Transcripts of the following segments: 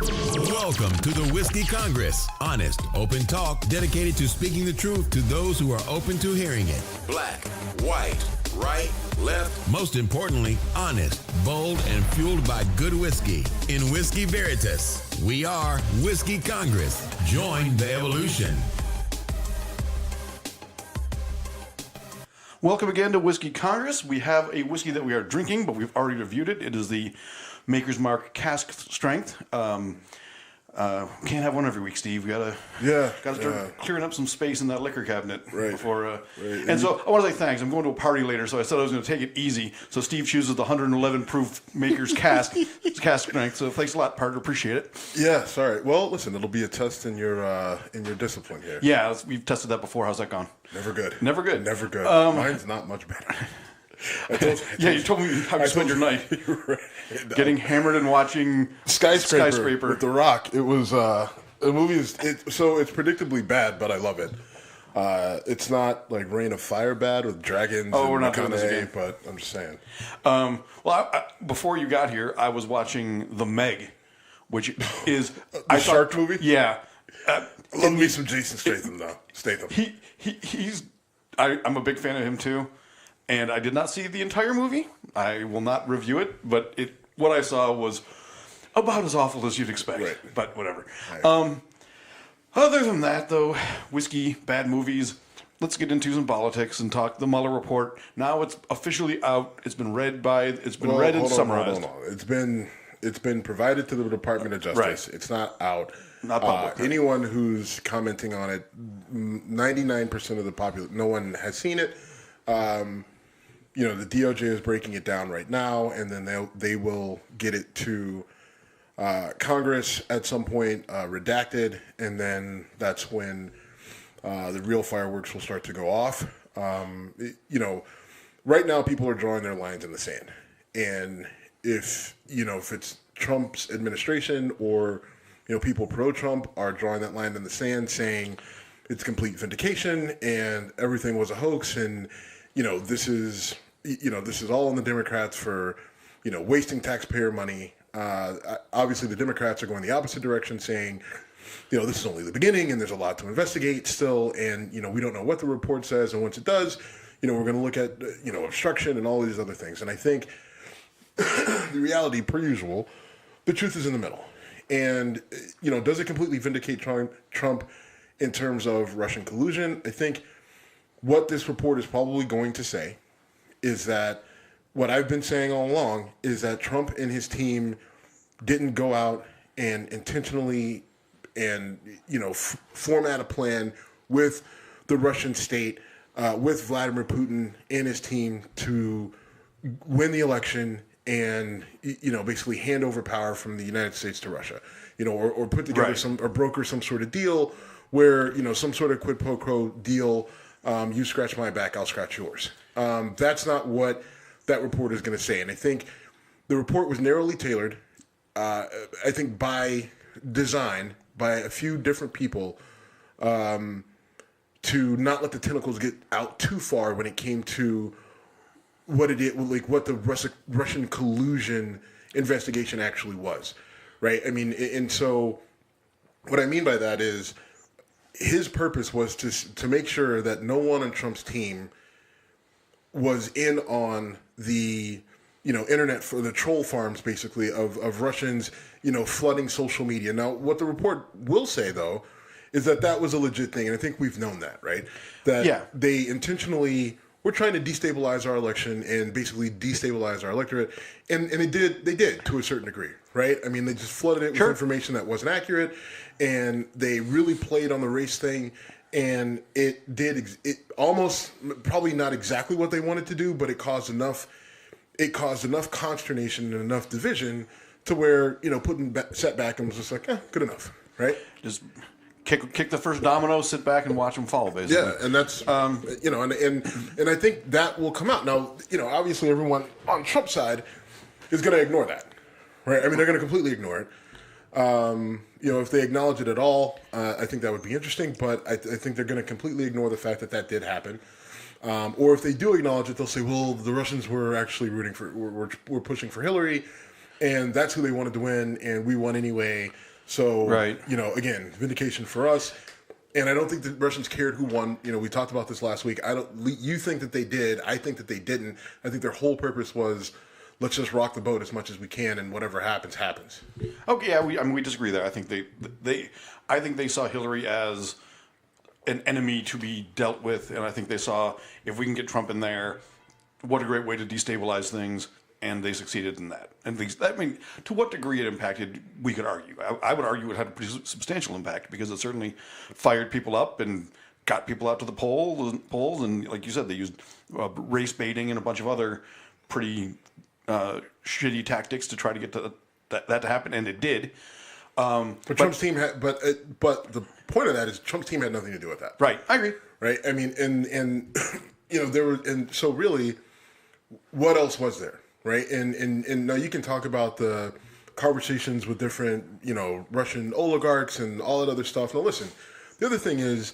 Welcome to the Whiskey Congress. Honest, open talk dedicated to speaking the truth to those who are open to hearing it. Black, white, right, left. Most importantly, honest, bold, and fueled by good whiskey. In Whiskey Veritas, we are Whiskey Congress. Join the evolution. Welcome again to Whiskey Congress. We have a whiskey that we are drinking, but we've already reviewed it. It is the Maker's Mark Cask Strength. Can't have one every week, Steve. We gotta start clearing up some space in that liquor cabinet before. Right. And so I want to say thanks. I'm going to a party later, so I said I was going to take it easy. So Steve chooses the 111 proof Maker's Cask Strength. So thanks a lot, partner. Appreciate it. Yeah, sorry. Well, listen, it'll be a test in your discipline here. Yeah, we've tested that before. How's that gone? Never good. Never good. Never good. Mine's not much better. You told me how you spent your night. Right. Getting hammered and watching Skyscraper with The Rock. It was the movie so it's predictably bad, but I love it. It's not like Reign of Fire bad with dragons. Oh, we're not doing this again. But I'm just saying. Before you got here, I was watching The Meg, which is the shark movie. Yeah, love me some Jason Statham though. I'm a big fan of him too. And I did not see the entire movie. I will not review it, but what I saw was about as awful as you'd expect. Right. But whatever. Right. Other than that, though, whiskey, bad movies. Let's get into some politics and talk the Mueller Report. Now it's officially out. It's been read and summarized. Hold on. It's been provided to the Department of Justice. Right. It's not out. Not public. Anyone who's commenting on it, 99% of the population, no one has seen it. The DOJ is breaking it down right now, and then they will get it to Congress at some point, redacted, and then that's when the real fireworks will start to go off. Right now people are drawing their lines in the sand, and if it's Trump's administration or people pro-Trump are drawing that line in the sand, saying it's complete vindication and everything was a hoax, and this is all on the Democrats for wasting taxpayer money. Obviously, the Democrats are going the opposite direction, saying this is only the beginning and there's a lot to investigate still, and we don't know what the report says, and once it does, we're going to look at obstruction and all of these other things. And I think the reality, per usual, the truth is in the middle. And does it completely vindicate Trump in terms of Russian collusion? I think what this report is probably going to say is that what I've been saying all along is that Trump and his team didn't go out and intentionally and format a plan with the Russian state, with Vladimir Putin and his team to win the election and basically hand over power from the United States to Russia, or put together or broker some sort of deal where some sort of quid pro quo deal. You scratch my back, I'll scratch yours. That's not what that report is going to say. And I think the report was narrowly tailored, I think by design, by a few different people, to not let the tentacles get out too far when it came to what the Russian collusion investigation actually was. Right? I mean, and so what I mean by that is, his purpose was to make sure that no one on Trump's team was in on the internet for the troll farms, basically, of Russians flooding social media. Now, what the report will say, though, is that was a legit thing, and I think we've known that, right? That they intentionally were trying to destabilize our election and basically destabilize our electorate, and they did to a certain degree, right? I mean, they just flooded it with information that wasn't accurate, and they really played on the race thing, and it almost, probably not exactly what they wanted to do, but it caused enough consternation and enough division to where Putin sat back and was just like, good enough, right? Just kick the first domino, sit back and watch them fall, basically. Yeah, and that's and I think that will come out. Now, obviously everyone on Trump's side is going to ignore that, right? I mean, they're going to completely ignore it. If they acknowledge it at all, I think that would be interesting. But I think they're going to completely ignore the fact that did happen. Or if they do acknowledge it, they'll say, well, the Russians were actually were pushing for Hillary, and that's who they wanted to win, and we won anyway. So, again, vindication for us. And I don't think the Russians cared who won. We talked about this last week. You think that they did. I think that they didn't. I think their whole purpose was, let's just rock the boat as much as we can, and whatever happens, happens. Okay, yeah, we disagree there. I think they saw Hillary as an enemy to be dealt with, and I think they saw, if we can get Trump in there, what a great way to destabilize things, and they succeeded in that. And to what degree it impacted, we could argue. I would argue it had a pretty substantial impact, because it certainly fired people up and got people out to the polls, and like you said, they used race baiting and a bunch of other pretty shitty tactics to try to get that to happen, and it did. But Trump's team had, but the point of that is Trump's team had nothing to do with that. Right, I agree. Right, I mean, and there were, and so really, what else was there? Right, and now you can talk about the conversations with different Russian oligarchs and all that other stuff. Now listen, the other thing is,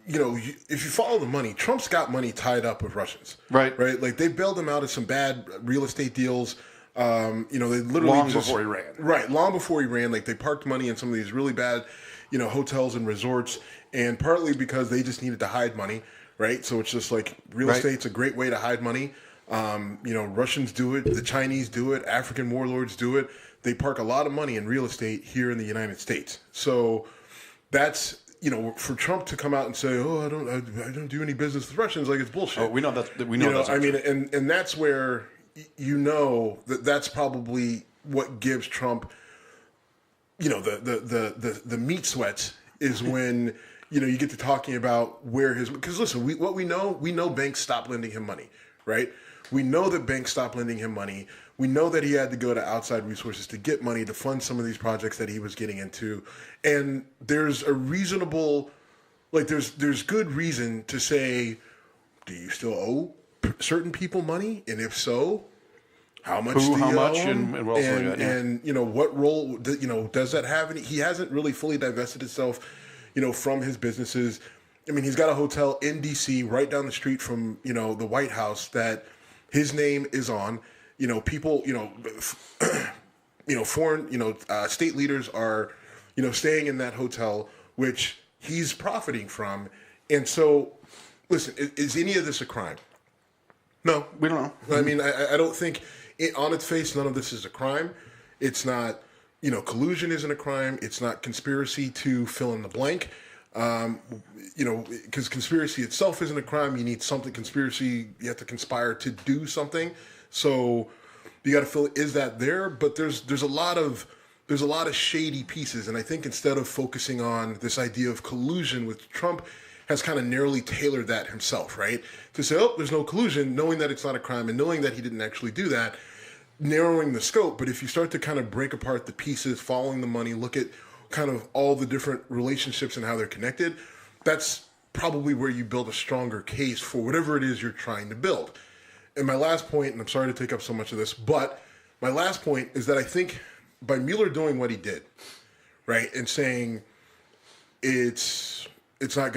if you follow the money, Trump's got money tied up with Russians. Right. Like they bailed him out of some bad real estate deals. They literally long before he ran. Right, long before he ran. Like they parked money in some of these really bad, hotels and resorts, and partly because they just needed to hide money. Right, so it's just like real estate's a great way to hide money. Russians do it, the Chinese do it, African warlords do it. They park a lot of money in real estate here in the United States. So that's for Trump to come out and say, "Oh, I don't do any business with Russians," like it's bullshit. Oh, we know that's and that's where that's probably what gives Trump, the meat sweats is when you get to talking about where because listen, we know banks stopped lending him money, right? We know that banks stopped lending him money. We know that he had to go to outside resources to get money to fund some of these projects that he was getting into. And there's a reasonable, there's good reason to say, do you still owe certain people money? And if so, how much do you owe? And what role, does that have? And he hasn't really fully divested himself, from his businesses. I mean, he's got a hotel in D.C. right down the street from, the White House that his name is on. People, foreign, state leaders are, staying in that hotel, which he's profiting from. And so, listen, is any of this a crime? No. We don't know. I mean, I don't think, on its face, none of this is a crime. It's not, collusion isn't a crime. It's not conspiracy to fill in the blank. Because conspiracy itself isn't a crime. You need something. Conspiracy, you have to conspire to do something. So you got to feel, is that there? But there's a lot of shady pieces, and I think instead of focusing on this idea of collusion, with Trump has kind of narrowly tailored that himself, right? To say, oh, there's no collusion, knowing that it's not a crime and knowing that he didn't actually do that, narrowing the scope. But if you start to kind of break apart the pieces, following the money, look at kind of all the different relationships and how they're connected, that's probably where you build a stronger case for whatever it is you're trying to build. And my last point, and I'm sorry to take up so much of this, but my last point is that I think by Mueller doing what he did, right, and saying it's not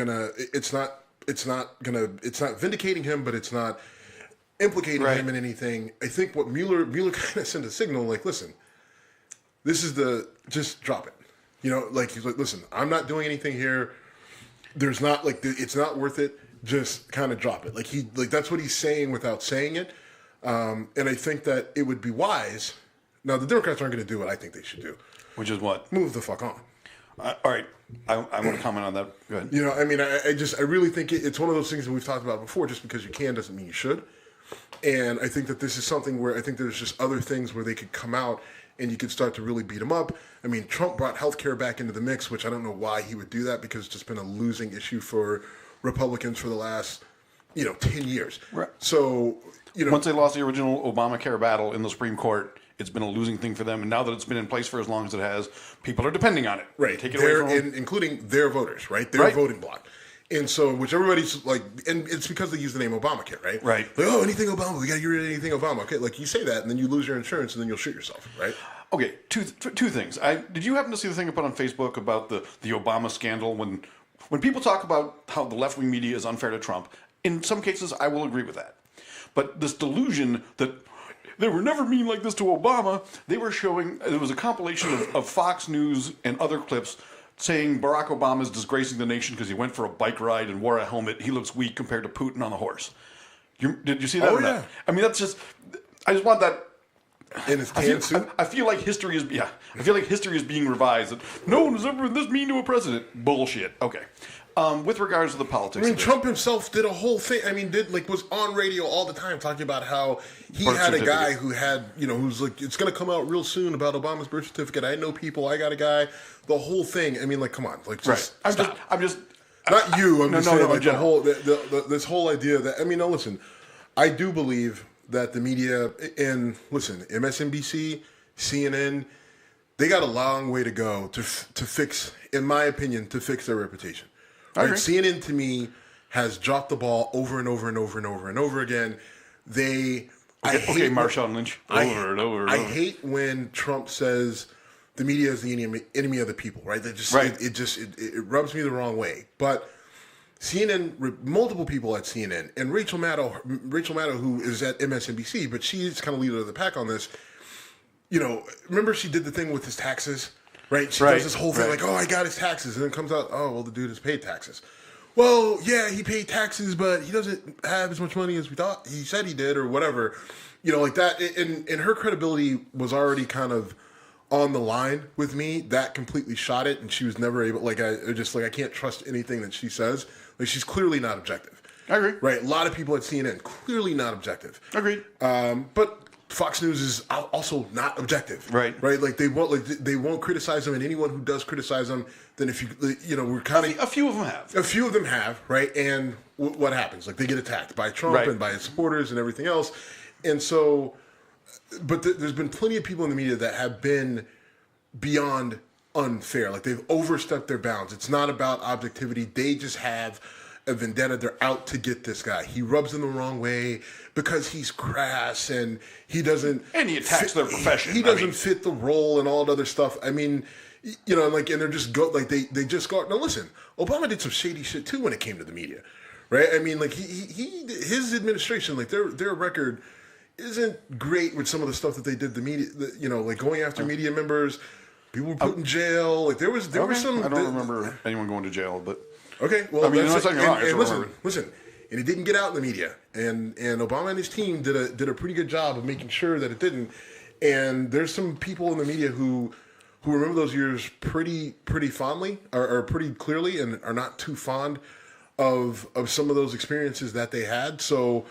vindicating him, but it's not implicating him in anything. I think what Mueller kind of sent a signal, like, listen, this is just drop it. He's like, listen, I'm not doing anything here. There's not it's not worth it. Just kind of drop it. That's what he's saying without saying it. And I think that it would be wise. Now, the Democrats aren't going to do what I think they should do. Which is what? Move the fuck on. All right. I want to comment on that. Go ahead. I really think it's one of those things that we've talked about before. Just because you can doesn't mean you should. And I think that this is something where I think there's just other things where they could come out and you could start to really beat them up. I mean, Trump brought healthcare back into the mix, which I don't know why he would do that, because it's just been a losing issue for Republicans for the last, 10 years. Right. So, once they lost the original Obamacare battle in the Supreme Court, it's been a losing thing for them. And now that it's been in place for as long as it has, people are depending on it. Right. Take it away from them. Including their voters, right? Their voting bloc. And so, which everybody's like, and it's because they use the name Obamacare, right? Right. Anything Obama, we got to get rid of anything Obama. Okay, you say that, and then you lose your insurance, and then you'll shoot yourself, right? Okay, two things. Did you happen to see the thing I put on Facebook about the Obama scandal? When people talk about how the left-wing media is unfair to Trump, in some cases I will agree with that. But this delusion that they were never mean like this to Obama. They were showing, it was a compilation of Fox News and other clips saying Barack Obama is disgracing the nation because he went for a bike ride and wore a helmet. He looks weak compared to Putin on the horse. Did you see that? Oh, yeah. I mean, that's just, I just want that. In his tan suit? I feel like history is, I feel like history is being revised. That no one has ever been this mean to a president. Bullshit. Okay. With regards to the politics, I mean, Trump himself did a whole thing. I mean, was on radio all the time talking about how he had a guy who had, who's like, it's going to come out real soon about Obama's birth certificate. I know people. I got a guy. The whole thing. I mean, like, come on, like, just right. stop. I'm just. Not you. I'm just saying, like, the whole, this whole idea that, I mean, now listen, I do believe that the media, and listen, MSNBC, CNN, they got a long way to go to fix, in my opinion, to fix their reputation. Right? CNN to me has dropped the ball over and over and over and over and over again. Marshawn Lynch, over and over. I hate when Trump says the media is the enemy of the people. Right? They just it rubs me the wrong way. But CNN, multiple people at CNN, and Rachel Maddow, who is at MSNBC, but she's kind of leader of the pack on this. Remember she did the thing with his taxes. Right? She does this whole thing like, oh, I got his taxes. And then it comes out, oh, well, the dude has paid taxes. Well, yeah, he paid taxes, but he doesn't have as much money as we thought he said he did or whatever. Like that. And her credibility was already kind of on the line with me. That completely shot it. And she was never able, I can't trust anything that she says. Like, she's clearly not objective. I agree. Right? A lot of people at CNN, clearly not objective. Agreed. But Fox News is also not objective, right? Like they won't criticize them, and anyone who does criticize them, then if we're kind of a few of them have, right? And what happens? Like they get attacked by Trump and by his supporters and everything else, and so, but there's been plenty of people in the media that have been beyond unfair, like they've overstepped their bounds. It's not about objectivity; they just have a vendetta. They're out to get this guy. He rubs them the wrong way because he's crass and he doesn't. And he attacks their profession. He doesn't fit the role and all that other stuff. I mean, and they're just they just go. Now listen, Obama did some shady shit too when it came to the media, right? I mean, like his administration, like their record isn't great with some of the stuff that they did. The media, like going after media members, people were put in jail. Like there was some. I don't remember anyone going to jail, but. Okay, well, I mean, listen, and it didn't get out in the media, and Obama and his team did a pretty good job of making sure that it didn't. And there's some people in the media who remember those years pretty fondly, or pretty clearly, and are not too fond of some of those experiences that they had. So,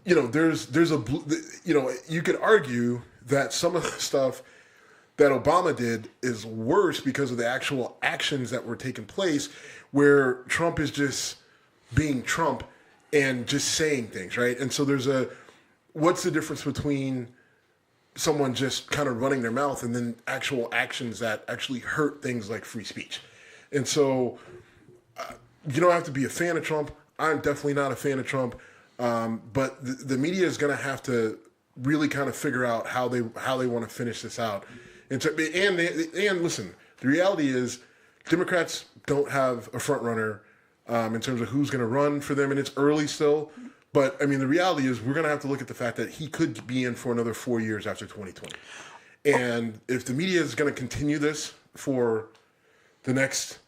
there's you could argue that some of the stuff that Obama did is worse because of the actual actions that were taking place, where Trump is just being Trump and just saying things, right? And so what's the difference between someone just kind of running their mouth and then actual actions that actually hurt things like free speech? And so you don't have to be a fan of Trump. I'm definitely not a fan of Trump. But the media is going to have to really kind of figure out how they want to finish this out. And listen, the reality is Democrats don't have a front runner in terms of who's going to run for them, and it's early still. But I mean, the reality is we're going to have to look at the fact that he could be in for another 4 years after 2020. And if the media is going to continue this for the next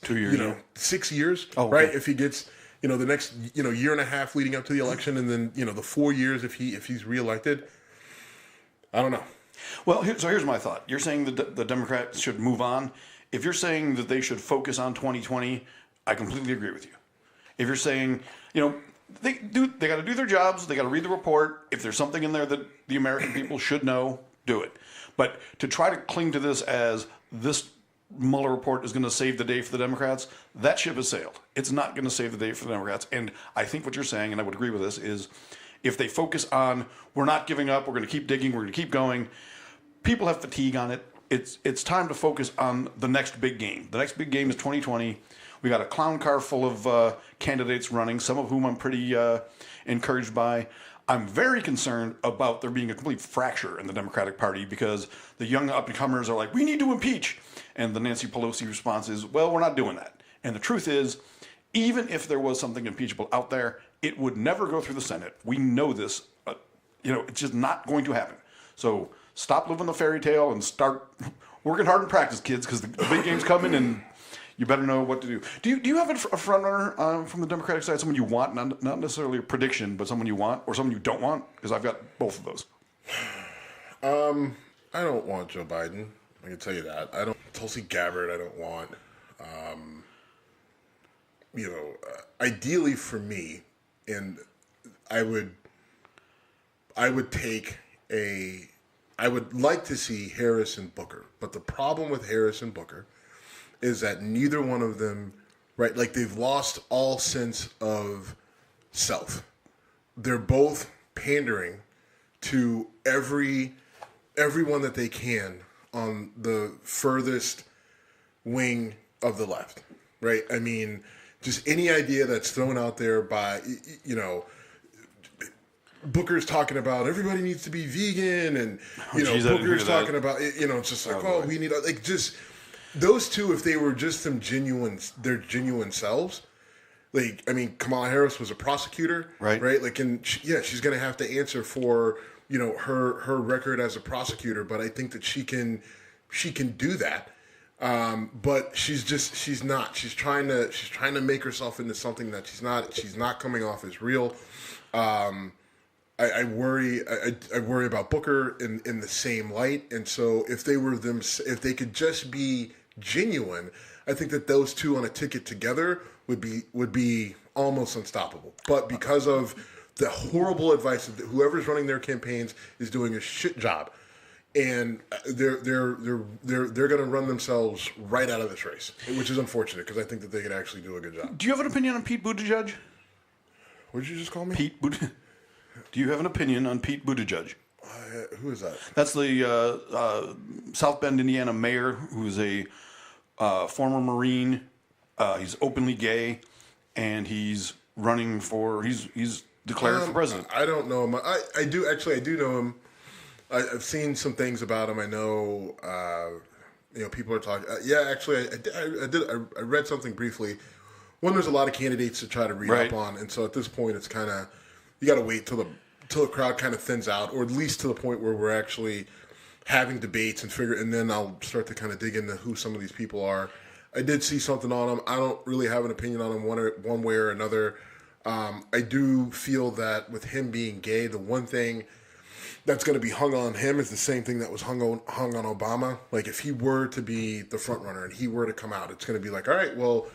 2 years, 6 years, right? If he gets the next year and a half leading up to the election, and then the 4 years if he's reelected, I don't know. Well, here's my thought. You're saying that the Democrats should move on. If you're saying that they should focus on 2020, I completely agree with you. If you're saying, they got to do their jobs, they got to read the report. If there's something in there that the American people should know, do it. But to try to cling to this as this Mueller report is going to save the day for the Democrats, that ship has sailed. It's not going to save the day for the Democrats. And I think what you're saying, and I would agree with this, is if they focus on, we're not giving up, we're going to keep digging, we're going to keep going, people have fatigue on it. It's time to focus on the next big game. The next big game is 2020. We got a clown car full of candidates running, some of whom I'm pretty encouraged by. I'm very concerned about there being a complete fracture in the Democratic Party because the young up-and-comers are like, we need to impeach. And the Nancy Pelosi response is, well, we're not doing that. And the truth is, even if there was something impeachable out there, it would never go through the Senate. We know this it's just not going to happen. So stop living the fairy tale and start working hard in practice, kids, because the big game's coming and you better know what to do. Do you have a front runner from the Democratic side, someone you want, not necessarily a prediction, but someone you want or someone you don't want? Because I've got both of those. I don't want Joe Biden. I can tell you that. I don't. Tulsi Gabbard, I don't want. Ideally for me, and I would like to see Harris and Booker. But the problem with Harris and Booker is that neither one of them, right, like they've lost all sense of self. They're both pandering to everyone that they can on the furthest wing of the left, right? I mean, just any idea that's thrown out there by, Booker's talking about everybody needs to be vegan, and Booker's talking about it's just like we need just those two. If they were just their genuine selves, like I mean, Kamala Harris was a prosecutor, right? Like, and she's going to have to answer for her record as a prosecutor, but I think that she can do that. But she's not. She's trying to make herself into something that she's not. She's not coming off as real. I worry about Booker in the same light, and so if they could just be genuine, I think that those two on a ticket together would be almost unstoppable. But because of the horrible advice of whoever's running their campaigns is doing a shit job, and they're going to run themselves right out of this race, which is unfortunate because I think that they could actually do a good job. Do you have an opinion on Pete Buttigieg? What did you just call me? Pete Buttigieg. Do you have an opinion on Pete Buttigieg? Who is that? That's the South Bend, Indiana mayor, who's a former Marine. He's openly gay, and he's running for. He's declared for president. I don't know him. I do know him. I've seen some things about him. I know. People are talking. I read something briefly. One, there's a lot of candidates to try to read up on, and so at this point, it's kind of you got to wait till the crowd kind of thins out, or at least to the point where we're actually having debates and then I'll start to kind of dig into who some of these people are. I did see something on him. I don't really have an opinion on him one way or another. I do feel that with him being gay, the one thing that's going to be hung on him is the same thing that was hung on Obama. Like if he were to be the front runner and he were to come out, it's going to be like, all right, well,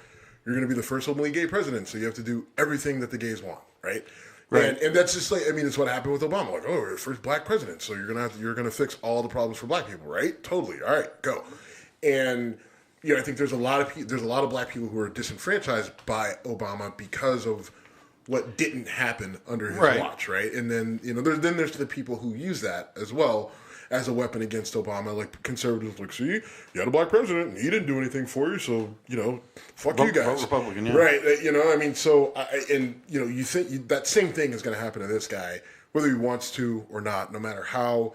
you're going to be the first openly gay president, so you have to do everything that the gays want, right? Right. And that's just like, I mean, it's what happened with Obama. Like, oh, you're the first black president, so you're gonna fix all the problems for black people, right? Totally. All right, go. And I think there's a lot of black people who are disenfranchised by Obama because of what didn't happen under his watch, right? And then there's the people who use that as well as a weapon against Obama, like conservatives, like, see, you had a black president and he didn't do anything for you, so fuck you guys, Republican, right? I mean, so you think that same thing is going to happen to this guy, whether he wants to or not, no matter how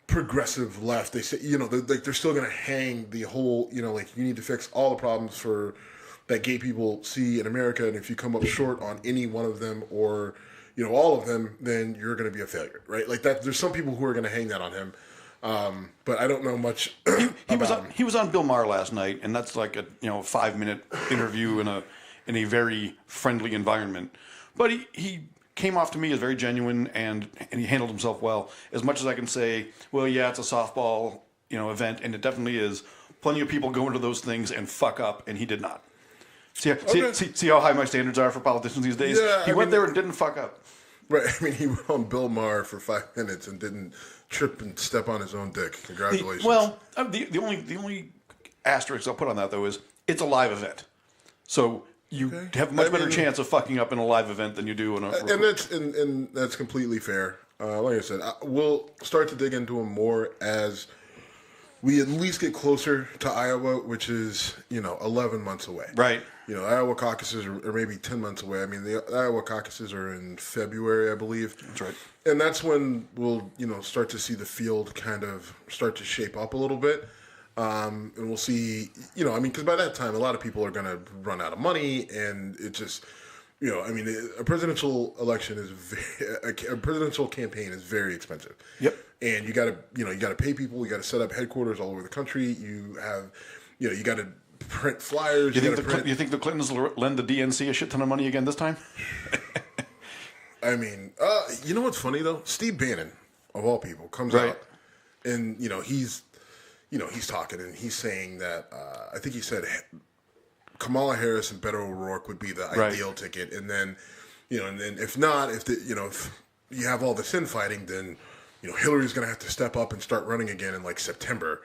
progressive left they say, they're still going to hang the whole, like you need to fix all the problems that gay people see in America, and if you come up short on any one of them or all of them, then you're going to be a failure, right? Like that. There's some people who are going to hang that on him, but I don't know much. He was on Bill Maher last night, and that's like a 5-minute interview in a very friendly environment. But he came off to me as very genuine, and he handled himself well. As much as I can say, well, yeah, it's a softball event, and it definitely is. Plenty of people go into those things and fuck up, and he did not. See how high my standards are for politicians these days? Yeah, he went there and didn't fuck up. Right. I mean, he went on Bill Maher for 5 minutes and didn't trip and step on his own dick. Congratulations. The only asterisk I'll put on that, though, is it's a live event. So you have a much better chance of fucking up in a live event than you do in a... And that's completely fair. Like I said, we'll start to dig into him more as we at least get closer to Iowa, which is, 11 months away. Right. Iowa caucuses are maybe 10 months away. I mean, the Iowa caucuses are in February, I believe. That's right. And that's when we'll, start to see the field kind of start to shape up a little bit. And we'll see, because by that time, a lot of people are going to run out of money, and it just, I mean, a presidential election is a presidential campaign is very expensive. Yep. And you got to pay people. You got to set up headquarters all over the country. You have, you got to print flyers. You think the Clintons will lend the DNC a shit ton of money again this time? I mean, you know what's funny though? Steve Bannon, of all people, comes out and he's talking and he's saying that I think he said Kamala Harris and Beto O'Rourke would be the ideal ticket, and then if not, if you have all this infighting, then Hillary's going to have to step up and start running again in like September,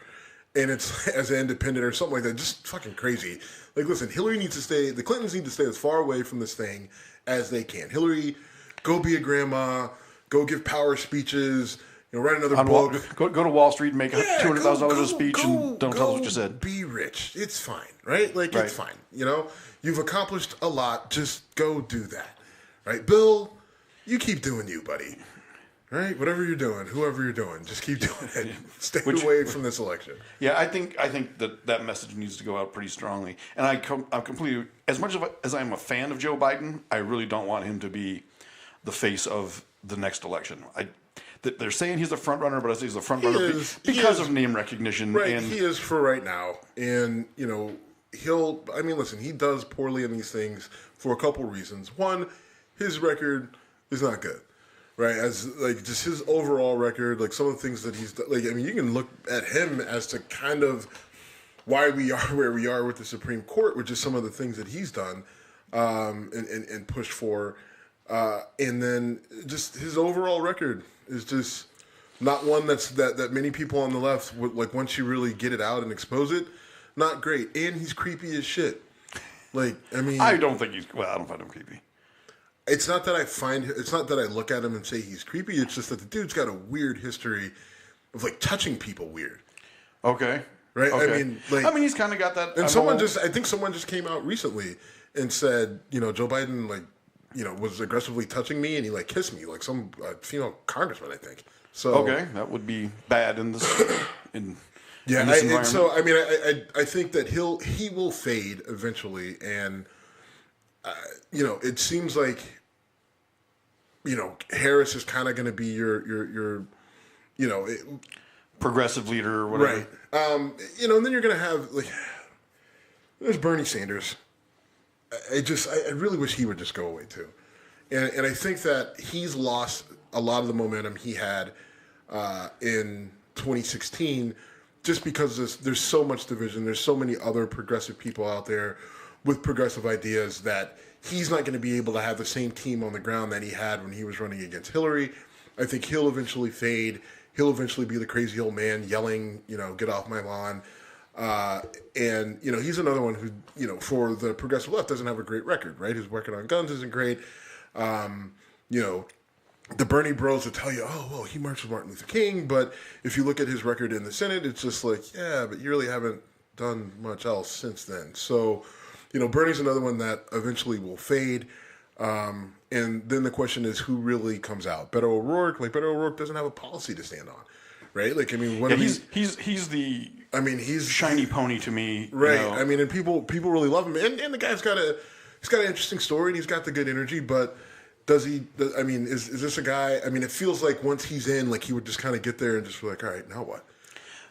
and it's as an independent or something like that. Just fucking crazy. Like, listen, the Clintons need to stay as far away from this thing as they can. Hillary, go be a grandma, go give power speeches. Write another book. Go to Wall Street and make $200,000 a speech and don't tell us what you said. Be rich. It's fine, right? It's fine. You've accomplished a lot. Just go do that, right? Bill, you keep doing you, buddy. Right? Whatever you're doing, whoever you're doing, just keep doing it. Stay away from this election. Yeah, I think that message needs to go out pretty strongly. And I'm completely, as much as I'm a fan of Joe Biden, I really don't want him to be the face of the next election. They're saying he's the front runner, but I think he's the front runner because of name recognition. Right, and he is for right now. And, listen, he does poorly in these things for a couple reasons. One, his record is not good, right? As, just his overall record, some of the things that he's done. You can look at him as to kind of why we are where we are with the Supreme Court, which is some of the things that he's done and pushed for. And then just his overall record is just not one that many people on the left would, once you really get it out and expose it, not great. And he's creepy as shit. I don't find him creepy. It's not that I look at him and say he's creepy. It's just that the dude's got a weird history of touching people weird. Okay. Right. Okay. He's kind of got that. And I think someone just came out recently and said, Joe Biden, was aggressively touching me, and he kissed me, some female congressman, I think. So okay, that would be bad in this. In this environment. I think that he will fade eventually, and it seems like Harris is kind of going to be your progressive leader or whatever, right? And then you're going to have there's Bernie Sanders. I really wish he would just go away too. And I think that he's lost a lot of the momentum he had in 2016 just because there's so much division. There's so many other progressive people out there with progressive ideas that he's not going to be able to have the same team on the ground that he had when he was running against Hillary. I think he'll eventually fade. He'll eventually be the crazy old man yelling, get off my lawn. And he's another one who, for the progressive left doesn't have a great record, right? His record on guns isn't great. The Bernie bros will tell you, oh, well, he marched with Martin Luther King. But if you look at his record in the Senate, it's just yeah, but you really haven't done much else since then. So, Bernie's another one that eventually will fade. And then the question is who really comes out? Beto O'Rourke? Beto O'Rourke doesn't have a policy to stand on. Right? He's the he's shiny pony to me. Right. And people really love him. And the guy's got an interesting story and he's got the good energy, but is this a guy, it feels like once he's in, he would just kind of get there and just be like, all right, now what?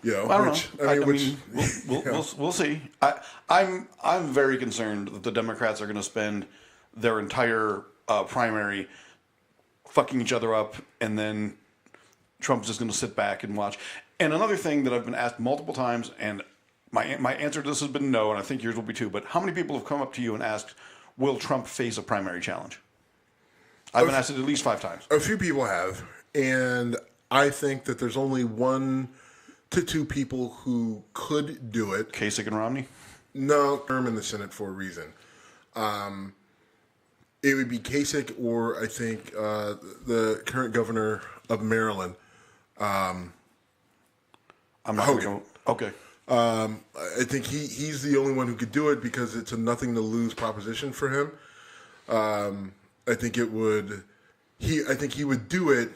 I don't know. We'll see. I'm very concerned that the Democrats are going to spend their entire primary fucking each other up, and then Trump's just going to sit back and watch. And another thing that I've been asked multiple times, and my answer to this has been no, and I think yours will be too, but how many people have come up to you and asked, will Trump face a primary challenge? I've been asked it at least 5 times. A few people have, and I think that there's only 1 to 2 people who could do it. Kasich and Romney? No, term in the Senate for a reason. It would be Kasich or I think the current governor of Maryland. I'm not Hogan. Okay. I think he's the only one who could do it because it's a nothing to lose proposition for him. I think he would do it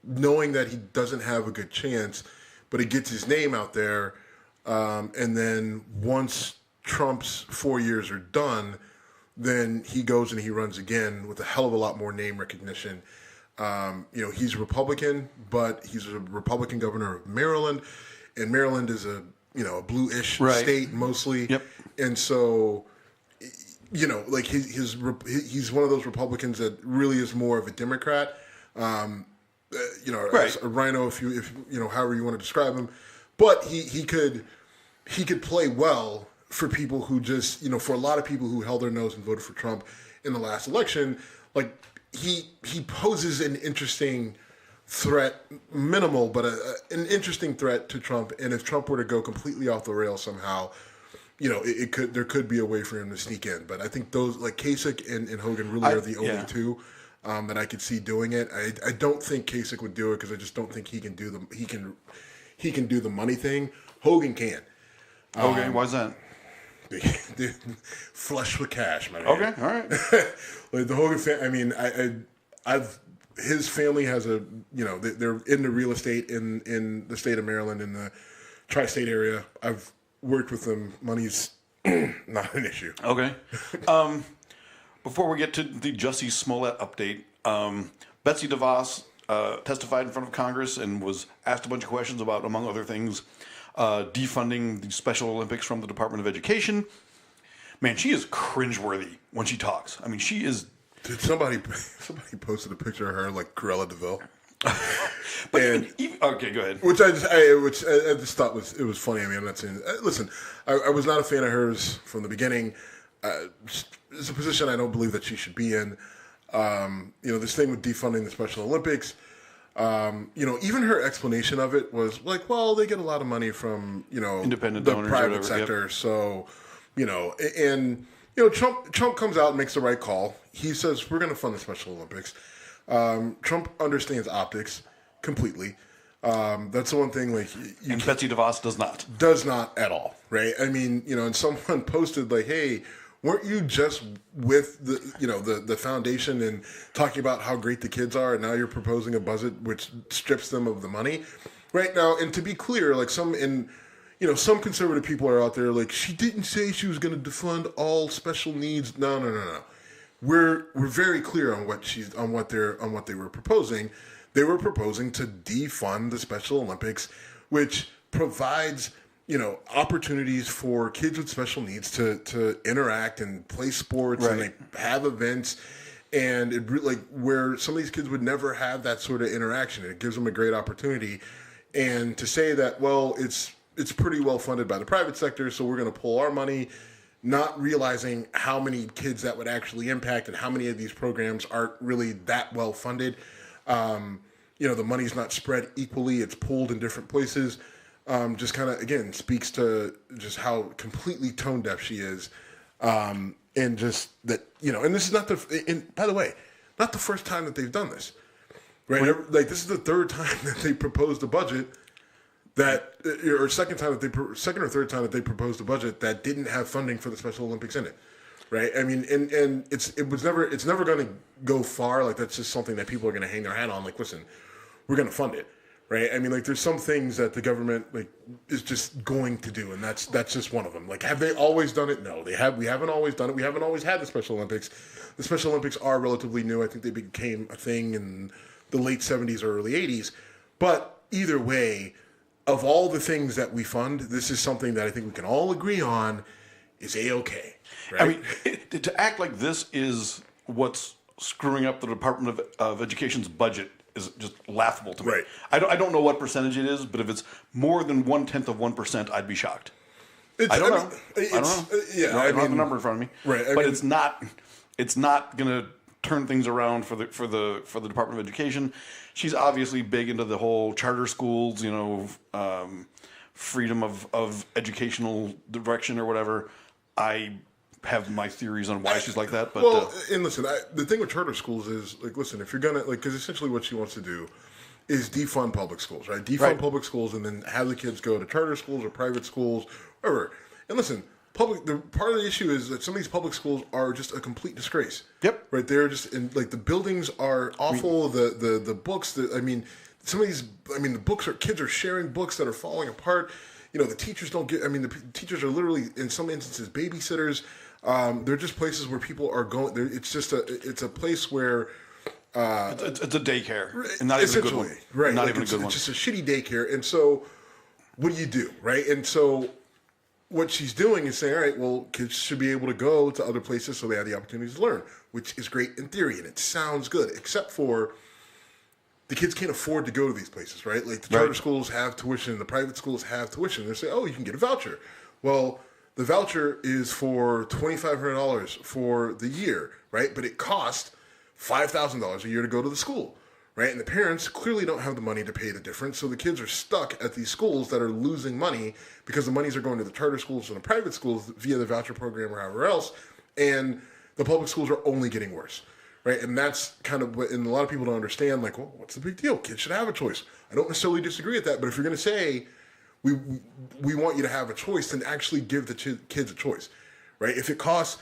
knowing that he doesn't have a good chance, but it gets his name out there. And then once Trump's 4 years are done, then he goes and he runs again with a hell of a lot more name recognition. He's a Republican, but he's a Republican governor of Maryland, and Maryland is a blue-ish state mostly. Yep. And so, like he's one of those Republicans that really is more of a Democrat. As a rhino, if however you want to describe him, but he could play well for people who just, for a lot of people who held their nose and voted for Trump in the last election. Like he poses an interesting threat, minimal, but an interesting threat to Trump. And if Trump were to go completely off the rails somehow, there could be a way for him to sneak in. But I think those like Kasich and Hogan really are the only two that I could see doing it. I don't think Kasich would do it because I just don't think he can do the money thing. Hogan can. Okay, why's that? Flush with cash, my man. Okay, all right. Like the Hogan family. I mean, his family has they're into real estate in the state of Maryland in the tri-state area. I've worked with them. Money's not an issue. Okay. Before we get to the Jussie Smollett update, Betsy DeVos testified in front of Congress and was asked a bunch of questions about, among other things, defunding the Special Olympics from the Department of Education. Man, she is cringeworthy when she talks. I mean, she is. Did somebody posted a picture of her like Cruella DeVille? But even, okay, go ahead. Which I just thought was funny. I mean, I'm not saying. Listen, I was not a fan of hers from the beginning. It's a position I don't believe that she should be in. This thing with defunding the Special Olympics. Even her explanation of it was like, well, they get a lot of money from independent the donors, private whatever, sector, yep. So Trump comes out and makes the right call. He says we're going to fund the Special Olympics. Trump understands optics completely. That's the one thing. Like, and Betsy DeVos does not. Does not at all, right? I mean, and someone posted like, "Hey, weren't you just with the foundation and talking about how great the kids are, and now you're proposing a budget which strips them of the money?" Right now, and to be clear, like some conservative people are out there like, she didn't say she was going to defund all special needs. No. We're very clear on what they were proposing. They were proposing to defund the Special Olympics, which provides opportunities for kids with special needs to interact and play sports, right. And they have events, and where some of these kids would never have that sort of interaction. It gives them a great opportunity, and to say that, well, it's pretty well funded by the private sector, so we're going to pull our money, not realizing how many kids that would actually impact and how many of these programs aren't really that well funded. The money's not spread equally; it's pooled in different places. Just kind of, again, speaks to just how completely tone deaf she is. And just that, and this is by the way, not the first time that they've done this, right? Like, this is the third time that they proposed a budget or second or third time that they proposed a budget that didn't have funding for the Special Olympics in it. Right. I mean, and it's never going to go far. Like, that's just something that people are going to hang their hat on. Like, listen, we're going to fund it. Right. I mean, like, there's some things that the government is just going to do, and that's just one of them. Like, have they always done it? No, they have. We haven't always done it. We haven't always had the Special Olympics. The Special Olympics are relatively new. I think they became a thing in the late 70s or early 80s. But either way, of all the things that we fund, this is something that I think we can all agree on is A-okay. Right? I mean, to act like this is what's screwing up the Department of Education's budget is just laughable to me. Right. I don't know what percentage it is, but if it's more than 0.1%, I'd be shocked. I don't know. Yeah, I don't have the number in front of me. Right. But it's not going to turn things around for the Department of Education. She's obviously big into the whole charter schools, freedom of educational direction or whatever. I have my theories on why she's like that. But and listen, the thing with charter schools is, like, listen, if you're gonna, like, because essentially what she wants to do is defund public schools, right? Defund public schools and then have the kids go to charter schools or private schools, whatever. And listen, the part of the issue is that some of these public schools are just a complete disgrace. Yep. Right. They're just the buildings are awful. The books. Some of these. The books kids are sharing books that are falling apart. The teachers don't get. The teachers are literally in some instances babysitters. They're just places where people are going. It's a place where it's a daycare, and not even a good one. Right? Not like even a good one. It's just a shitty daycare, and so what do? Right? And so what she's doing is saying, all right, well, kids should be able to go to other places so they have the opportunity to learn, which is great in theory, and it sounds good, except for the kids can't afford to go to these places, right? Like the charter schools have tuition, the private schools have tuition. They say, oh, you can get a voucher. Well, the voucher is for $2,500 for the year, right? But it costs $5,000 a year to go to the school, right? And the parents clearly don't have the money to pay the difference, so the kids are stuck at these schools that are losing money because the monies are going to the charter schools and the private schools via the voucher program or however else, and the public schools are only getting worse. Right, and that's kind of what, and a lot of people don't understand, like, well, what's the big deal? Kids should have a choice. I don't necessarily disagree with that, but if you're going to say we want you to have a choice, then actually give the kids a choice, right? If it costs,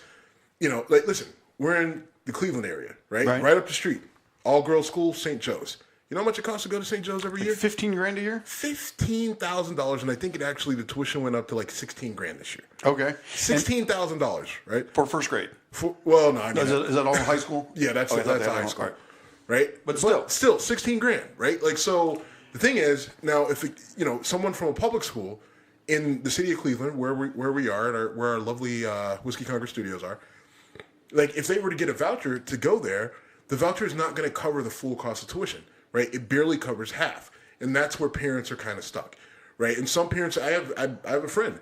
like, listen, we're in the Cleveland area, right? Right up the street, all-girls school, St. Joe's. You know how much it costs to go to St. Joe's every year? $15,000 a year? $15,000, and I think the tuition went up to like $16,000 this year. Okay. $16,000, right? For first grade. Well, no, I mean, is that all high school? Yeah, that's high school, right? But still $16,000, right? Like, so the thing is, now if someone from a public school in the city of Cleveland, where we are, where our lovely Whiskey Congress studios are, like, if they were to get a voucher to go there, the voucher is not going to cover the full cost of tuition. Right, it barely covers half, and that's where parents are kind of stuck, right? And some parents, I have a friend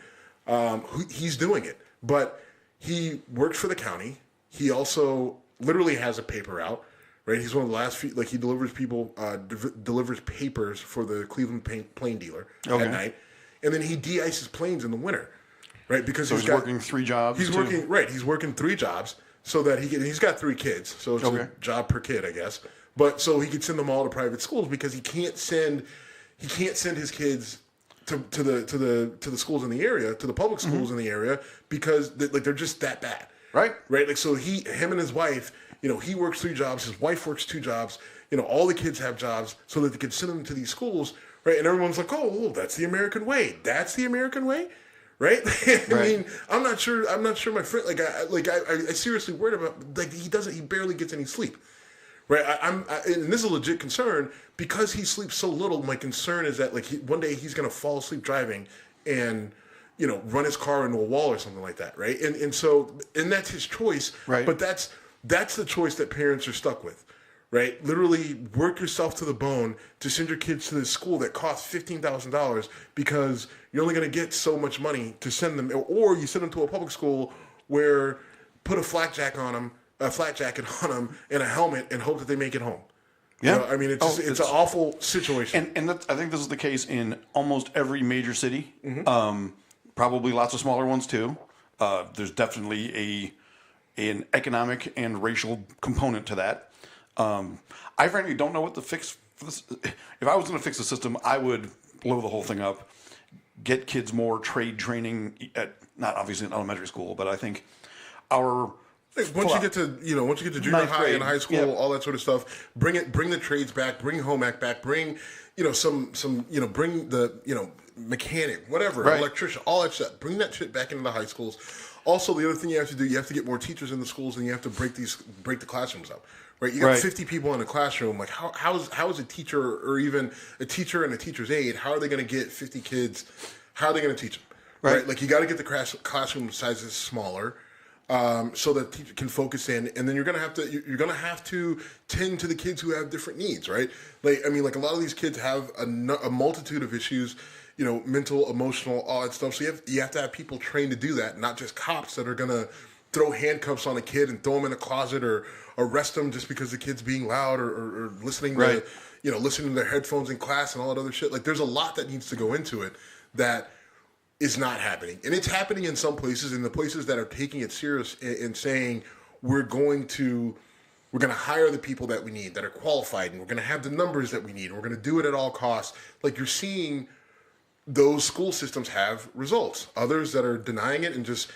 who he's doing it, but he works for the county. He also literally has a paper out, right? He's one of the last few, like, he delivers delivers papers for the Cleveland plane dealer at night, and then he de-ices planes in the winter, right? Because he's working 3 jobs. He's working 3 jobs so that he's got 3 kids, so it's a job per kid, I guess. But so he could send them all to private schools because he can't send his kids to the schools in the area, to the public schools in the area, because they're just that bad. Right. Like, so him and his wife, he works 3 jobs, his wife works 2 jobs, all the kids have jobs so that they can send them to these schools, right? And everyone's like, oh, that's the American way. That's the American way. Right? I mean, I'm not sure my friend, I seriously worried about, like, he barely gets any sleep. Right, and this is a legit concern because he sleeps so little. My concern is that, like, one day he's going to fall asleep driving, and run his car into a wall or something like that. Right, and so that's his choice. Right, but that's the choice that parents are stuck with. Right, literally work yourself to the bone to send your kids to this school that costs $15,000 because you're only going to get so much money to send them, or you send them to a public school where put a flak jacket on them. A flat jacket on them and a helmet and hope that they make it home. Yeah. I mean, it's an awful situation. And I think this is the case in almost every major city. Probably lots of smaller ones too. There's definitely an economic and racial component to that. I frankly don't know what the fix for this. If I was going to fix the system, I would blow the whole thing up, get kids more trade training not obviously in elementary school, but I think once you get to junior high and high school, all that sort of stuff, bring the trades back, bring home ec back, bring bring the mechanic, whatever, electrician, all that shit, bring that shit back into the high schools. Also, the other thing you have to do, you have to get more teachers in the schools, and you have to break the classrooms up. Right, you got 50 people in a classroom. Like, how is a teacher, or even a teacher and a teacher's aide, how are they going to get 50 kids? How are they going to teach them? Right, like, you got to get the classroom sizes smaller. So that teacher can focus in, and then you're gonna have to tend to the kids who have different needs, right? Like, I mean, like, a lot of these kids have a multitude of issues, mental, emotional, all that stuff. So you have to have people trained to do that, not just cops that are gonna throw handcuffs on a kid and throw him in a closet or arrest him just because the kid's being loud or listening to listening to their headphones in class and all that other shit. Like, there's a lot that needs to go into it that is not happening. And it's happening in some places, in the places that are taking it serious and saying we're going to hire the people that we need, that are qualified, and we're going to have the numbers that we need, and we're going to do it at all costs. Like, you're seeing those school systems have results. Others that are denying it and just,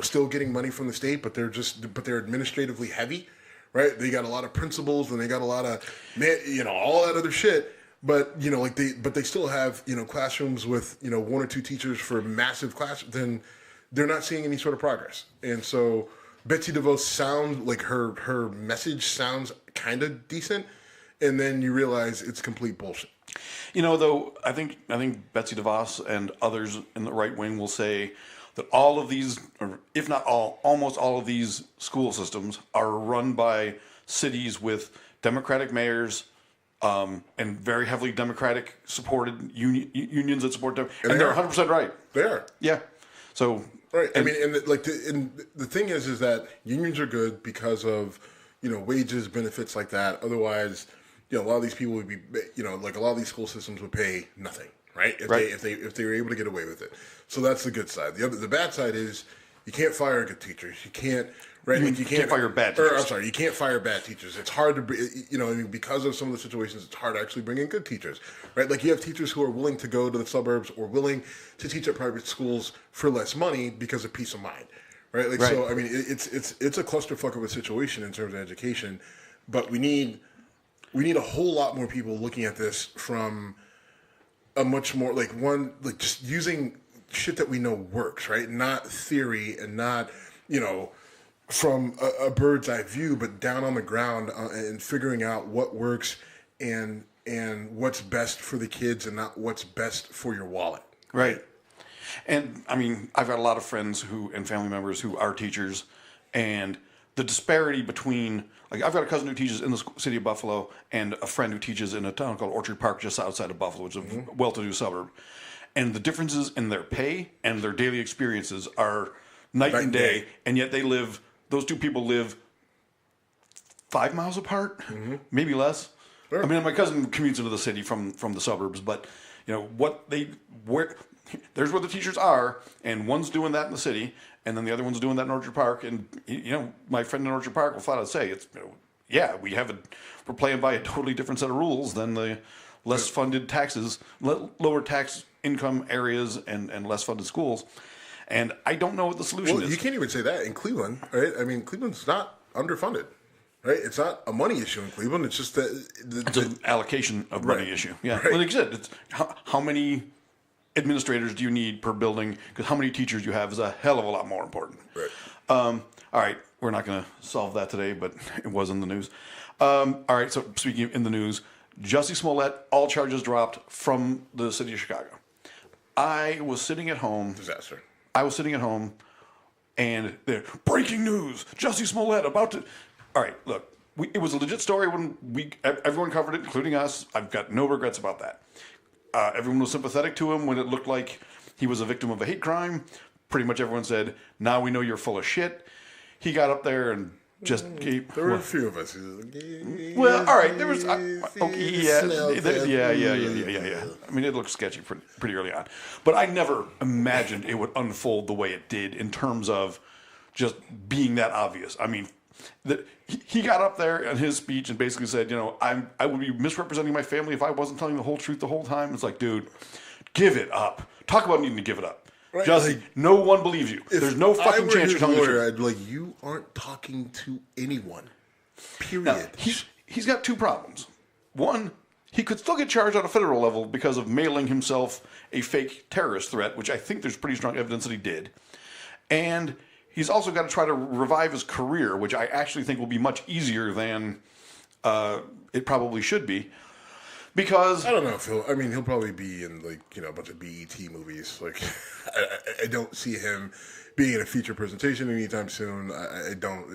still getting money from the state, but they're administratively heavy, right? They got a lot of principals and they got a lot of, all that other shit. But they still have classrooms with 1 or 2 teachers for massive class. Then they're not seeing any sort of progress. And so Betsy DeVos sounds like her message sounds kind of decent, and then you realize it's complete bullshit. Though I think Betsy DeVos and others in the right wing will say that all of these, or if not all, almost all of these school systems are run by cities with Democratic mayors and very heavily Democratic supported unions that support them, and they're 100% right. They are. Yeah. So right. I mean, and the thing is that unions are good because of wages, benefits like that. Otherwise, a lot of these people would be, like a lot of these school systems would pay nothing, right? If they were able to get away with it. So that's the good side. The bad side is you can't fire good teachers. You can't, right? You can't fire bad teachers. You can't fire bad teachers. It's hard to, because of some of the situations, it's hard to actually bring in good teachers, right? Like you have teachers who are willing to go to the suburbs or willing to teach at private schools for less money because of peace of mind, right? Like, so, I mean, it's a clusterfuck of a situation in terms of education, but we need a whole lot more people looking at this from a much more just using shit that we know works, right? Not theory and not, from a bird's eye view, but down on the ground and figuring out what works and what's best for the kids and not what's best for your wallet. Right. And I mean, I've got a lot of friends and family members who are teachers, and the disparity between, like, I've got a cousin who teaches in the city of Buffalo and a friend who teaches in a town called Orchard Park just outside of Buffalo, which is a well-to-do suburb. And the differences in their pay and their daily experiences are night and day, and yet those two people live 5 miles apart, maybe less. Sure. I mean, my cousin commutes into the city from the suburbs, but there's where the teachers are, and one's doing that in the city, and then the other one's doing that in Orchard Park. And my friend in Orchard Park will flat out say, we're playing by a totally different set of rules than the less funded taxes, lower tax income areas, and less funded schools. And I don't know what the solution is. Well, you can't even say that in Cleveland, right? I mean, Cleveland's not underfunded, right? It's not a money issue in Cleveland. It's just it's an allocation of money issue. Yeah, right. Like you said, it's how many administrators do you need per building? Because how many teachers you have is a hell of a lot more important. Right. All right, we're not going to solve that today, but it was in the news. All right, so speaking of in the news, Jussie Smollett, all charges dropped from the city of Chicago. I was sitting at home. Disaster. I was sitting at home, and they're breaking news. Jussie Smollett about to. All right, look, it was a legit story when everyone covered it, including us. I've got no regrets about that. Everyone was sympathetic to him when it looked like he was a victim of a hate crime. Pretty much everyone said, "Now we know you're full of shit." He got up there and just gave. There were a few of us. Well, all right, there was. Yeah. I mean, it looked sketchy pretty early on, but I never imagined it would unfold the way it did in terms of just being that obvious. I mean, he got up there in his speech and basically said, I would be misrepresenting my family if I wasn't telling the whole truth the whole time. It's like, dude, give it up. Talk about needing to give it up. Right. Jussie, no one believes you. There's no fucking chance you're telling the truth. I'd be like, you aren't talking to anyone. Period. Now, he's got two problems. One, he could still get charged on a federal level because of mailing himself a fake terrorist threat, which I think there's pretty strong evidence that he did. And he's also got to try to revive his career, which I actually think will be much easier than it probably should be. Because I don't know if he'll probably be in a bunch of BET movies. Like, I don't see him being in a feature presentation anytime soon. I don't,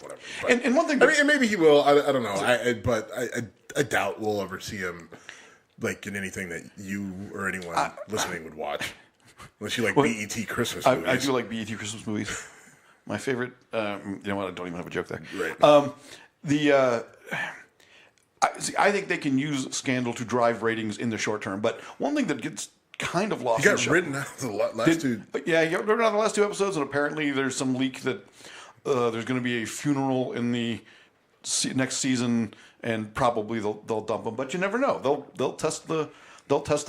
whatever. But, and one thing, and maybe he will. I don't know. But I doubt we'll ever see him like in anything that you or anyone listening would watch, unless you like BET Christmas movies. I do like BET Christmas movies. My favorite. You know what? I don't even have a joke there. Right. I think they can use scandal to drive ratings in the short term, but one thing that gets kind of lost. He got written out of the last two. Yeah, he got written out of the last two episodes, and apparently there's some leak that there's going to be a funeral in the next season, and probably they'll dump him. But you never know. They'll test the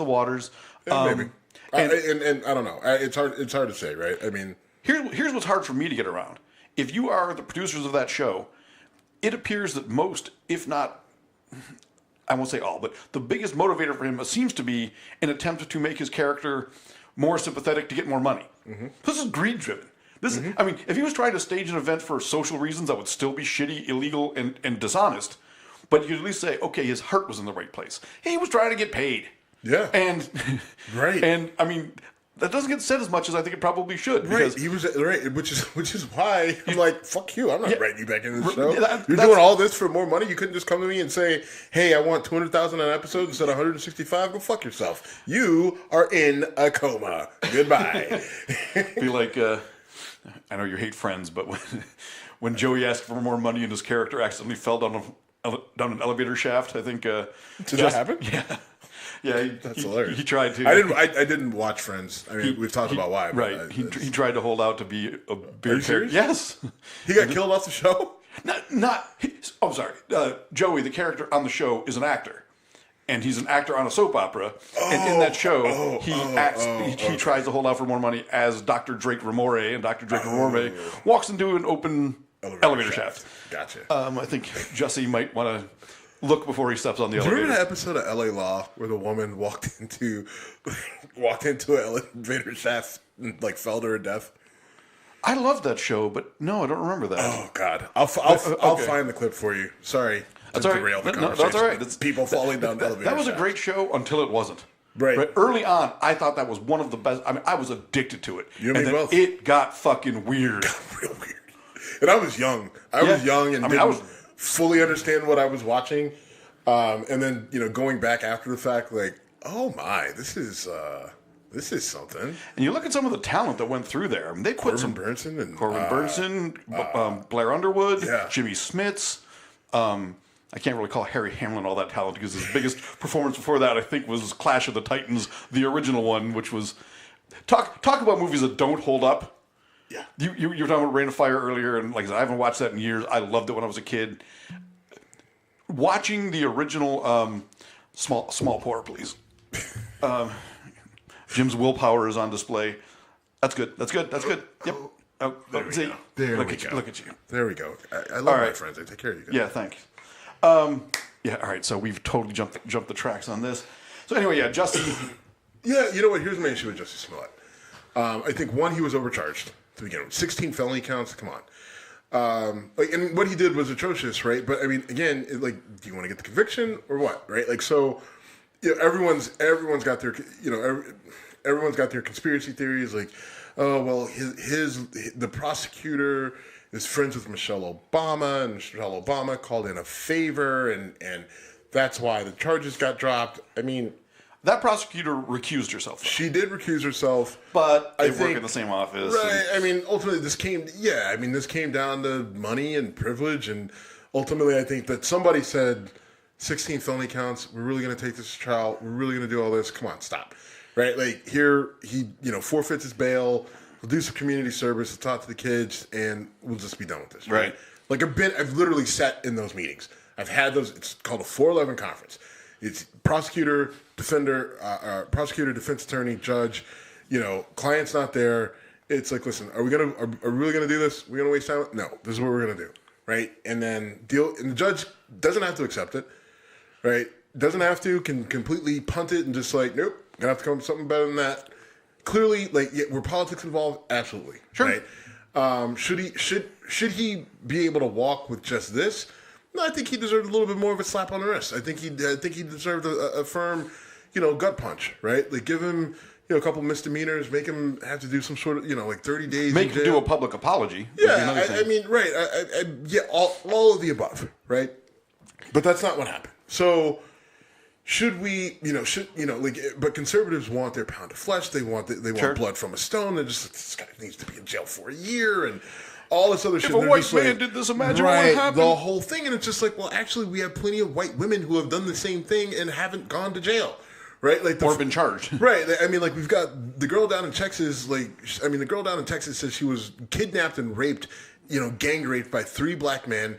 waters. Maybe. And I don't know. It's hard to say, right? I mean, here's what's hard for me to get around. If you are the producers of that show, it appears that most, if not, I won't say all, but the biggest motivator for him seems to be an attempt to make his character more sympathetic to get more money. This is greed-driven. I mean, if he was trying to stage an event for social reasons, that would still be shitty, illegal, and dishonest. But you'd at least say, okay, his heart was in the right place. He was trying to get paid. Yeah. And right. And I mean, that doesn't get said as much as I think it probably should. Right. He was right, which is why I'm like, fuck you. I'm not writing you back in the show. You're doing all this for more money. You couldn't just come to me and say, hey, I want $200,000 an episode instead of $165. Go fuck yourself. You are in a coma. Goodbye. Be like, I know you hate Friends, but when Joey asked for more money and his character accidentally fell down an elevator shaft, I think. Did that happen? Yeah. Yeah, that's hilarious. He tried to. I didn't watch Friends. I mean, we've talked about why. Right. He tried to hold out to be a big. Are you serious? Yes. He got killed off the show. I'm sorry. Joey, the character on the show, is an actor, and he's an actor on a soap opera. And in that show, he tries to hold out for more money as Dr. Drake Ramore, and Dr. Drake Ramore walks into an open elevator shaft. Gotcha. I think Jussie might want to look before he steps on the elevator. Remember that episode of LA Law where the woman walked into an elevator shaft and like fell to her death? I loved that show, but no, I don't remember that. Oh God, I'll find the clip for you. Sorry, that's all right. That's all right. It's people falling down the elevator. That was a great show until it wasn't. Right. Early on, I thought that was one of the best. I mean, I was addicted to it. You and me both. It got fucking weird. It got real weird. And I was young. I was young and didn't fully understand what I was watching. And then, going back after the fact, like, oh my, this is something. And you look at some of the talent that went through there. I mean, they put Corbin Burnson, Blair Underwood, yeah. Jimmy Smits. I can't really call Harry Hamlin all that talent because his biggest performance before that, I think, was Clash of the Titans, the original one, which was talk about movies that don't hold up. Yeah, you were talking about Rain of Fire earlier, and like I said, I haven't watched that in years. I loved it when I was a kid. Watching the original Small Pour, please. Jim's willpower is on display. That's good. Yep. There we go. Look at you. There we go. I love my friends. I take care of you guys. Yeah, thanks. All right. So we've totally jumped the tracks on this. So anyway, yeah, Jussie. Yeah, you know what? Here's my issue with Jussie Smollett. I think one, he was overcharged to begin with. 16 felony counts. Come on. And what he did was atrocious, right? But I mean, again, do you want to get the conviction or what, right? Like, so, everyone's got their, everyone's got their conspiracy theories. Like, oh well, the prosecutor is friends with Michelle Obama, and Michelle Obama called in a favor, and that's why the charges got dropped. I mean, that prosecutor recused herself. She did recuse herself, but they work in the same office. Right. I mean, ultimately, this came down to money and privilege, and ultimately, I think that somebody said, 16 felony counts. We're really going to take this to trial. We're really going to do all this. Come on, stop. Right. Like here, he forfeits his bail. We'll do some community service. We'll talk to the kids, and we'll just be done with this. Right. Like I've literally sat in those meetings. I've had those. It's called a 411 conference. It's prosecutor, defense attorney, judge. Client's not there. It's like, listen, are we really gonna do this? We're gonna waste time? No, this is what we're gonna do, right? And then and the judge doesn't have to accept it, right? Doesn't have to, can completely punt it and just like, nope, gonna have to come up with something better than that. Clearly, were politics involved? Absolutely, sure. Right? Should he be able to walk with just this? No, I think he deserved a little bit more of a slap on the wrist. I think he deserved a firm, gut punch, right? Like give him, a couple misdemeanors, make him have to do some sort of, 30 days. Make him do a public apology. Yeah, I mean, right? All of the above, right? But that's not what happened. So should we, but conservatives want their pound of flesh. They want blood from a stone. They're just this guy needs to be in jail for a year and all this other shit. If a white man did this, imagine what would happen. The whole thing, and it's just like, well, actually, we have plenty of white women who have done the same thing and haven't gone to jail, right? Or been charged, right? I mean, we've got the girl down in Texas. The girl down in Texas says she was kidnapped and raped, gang raped by 3 black men.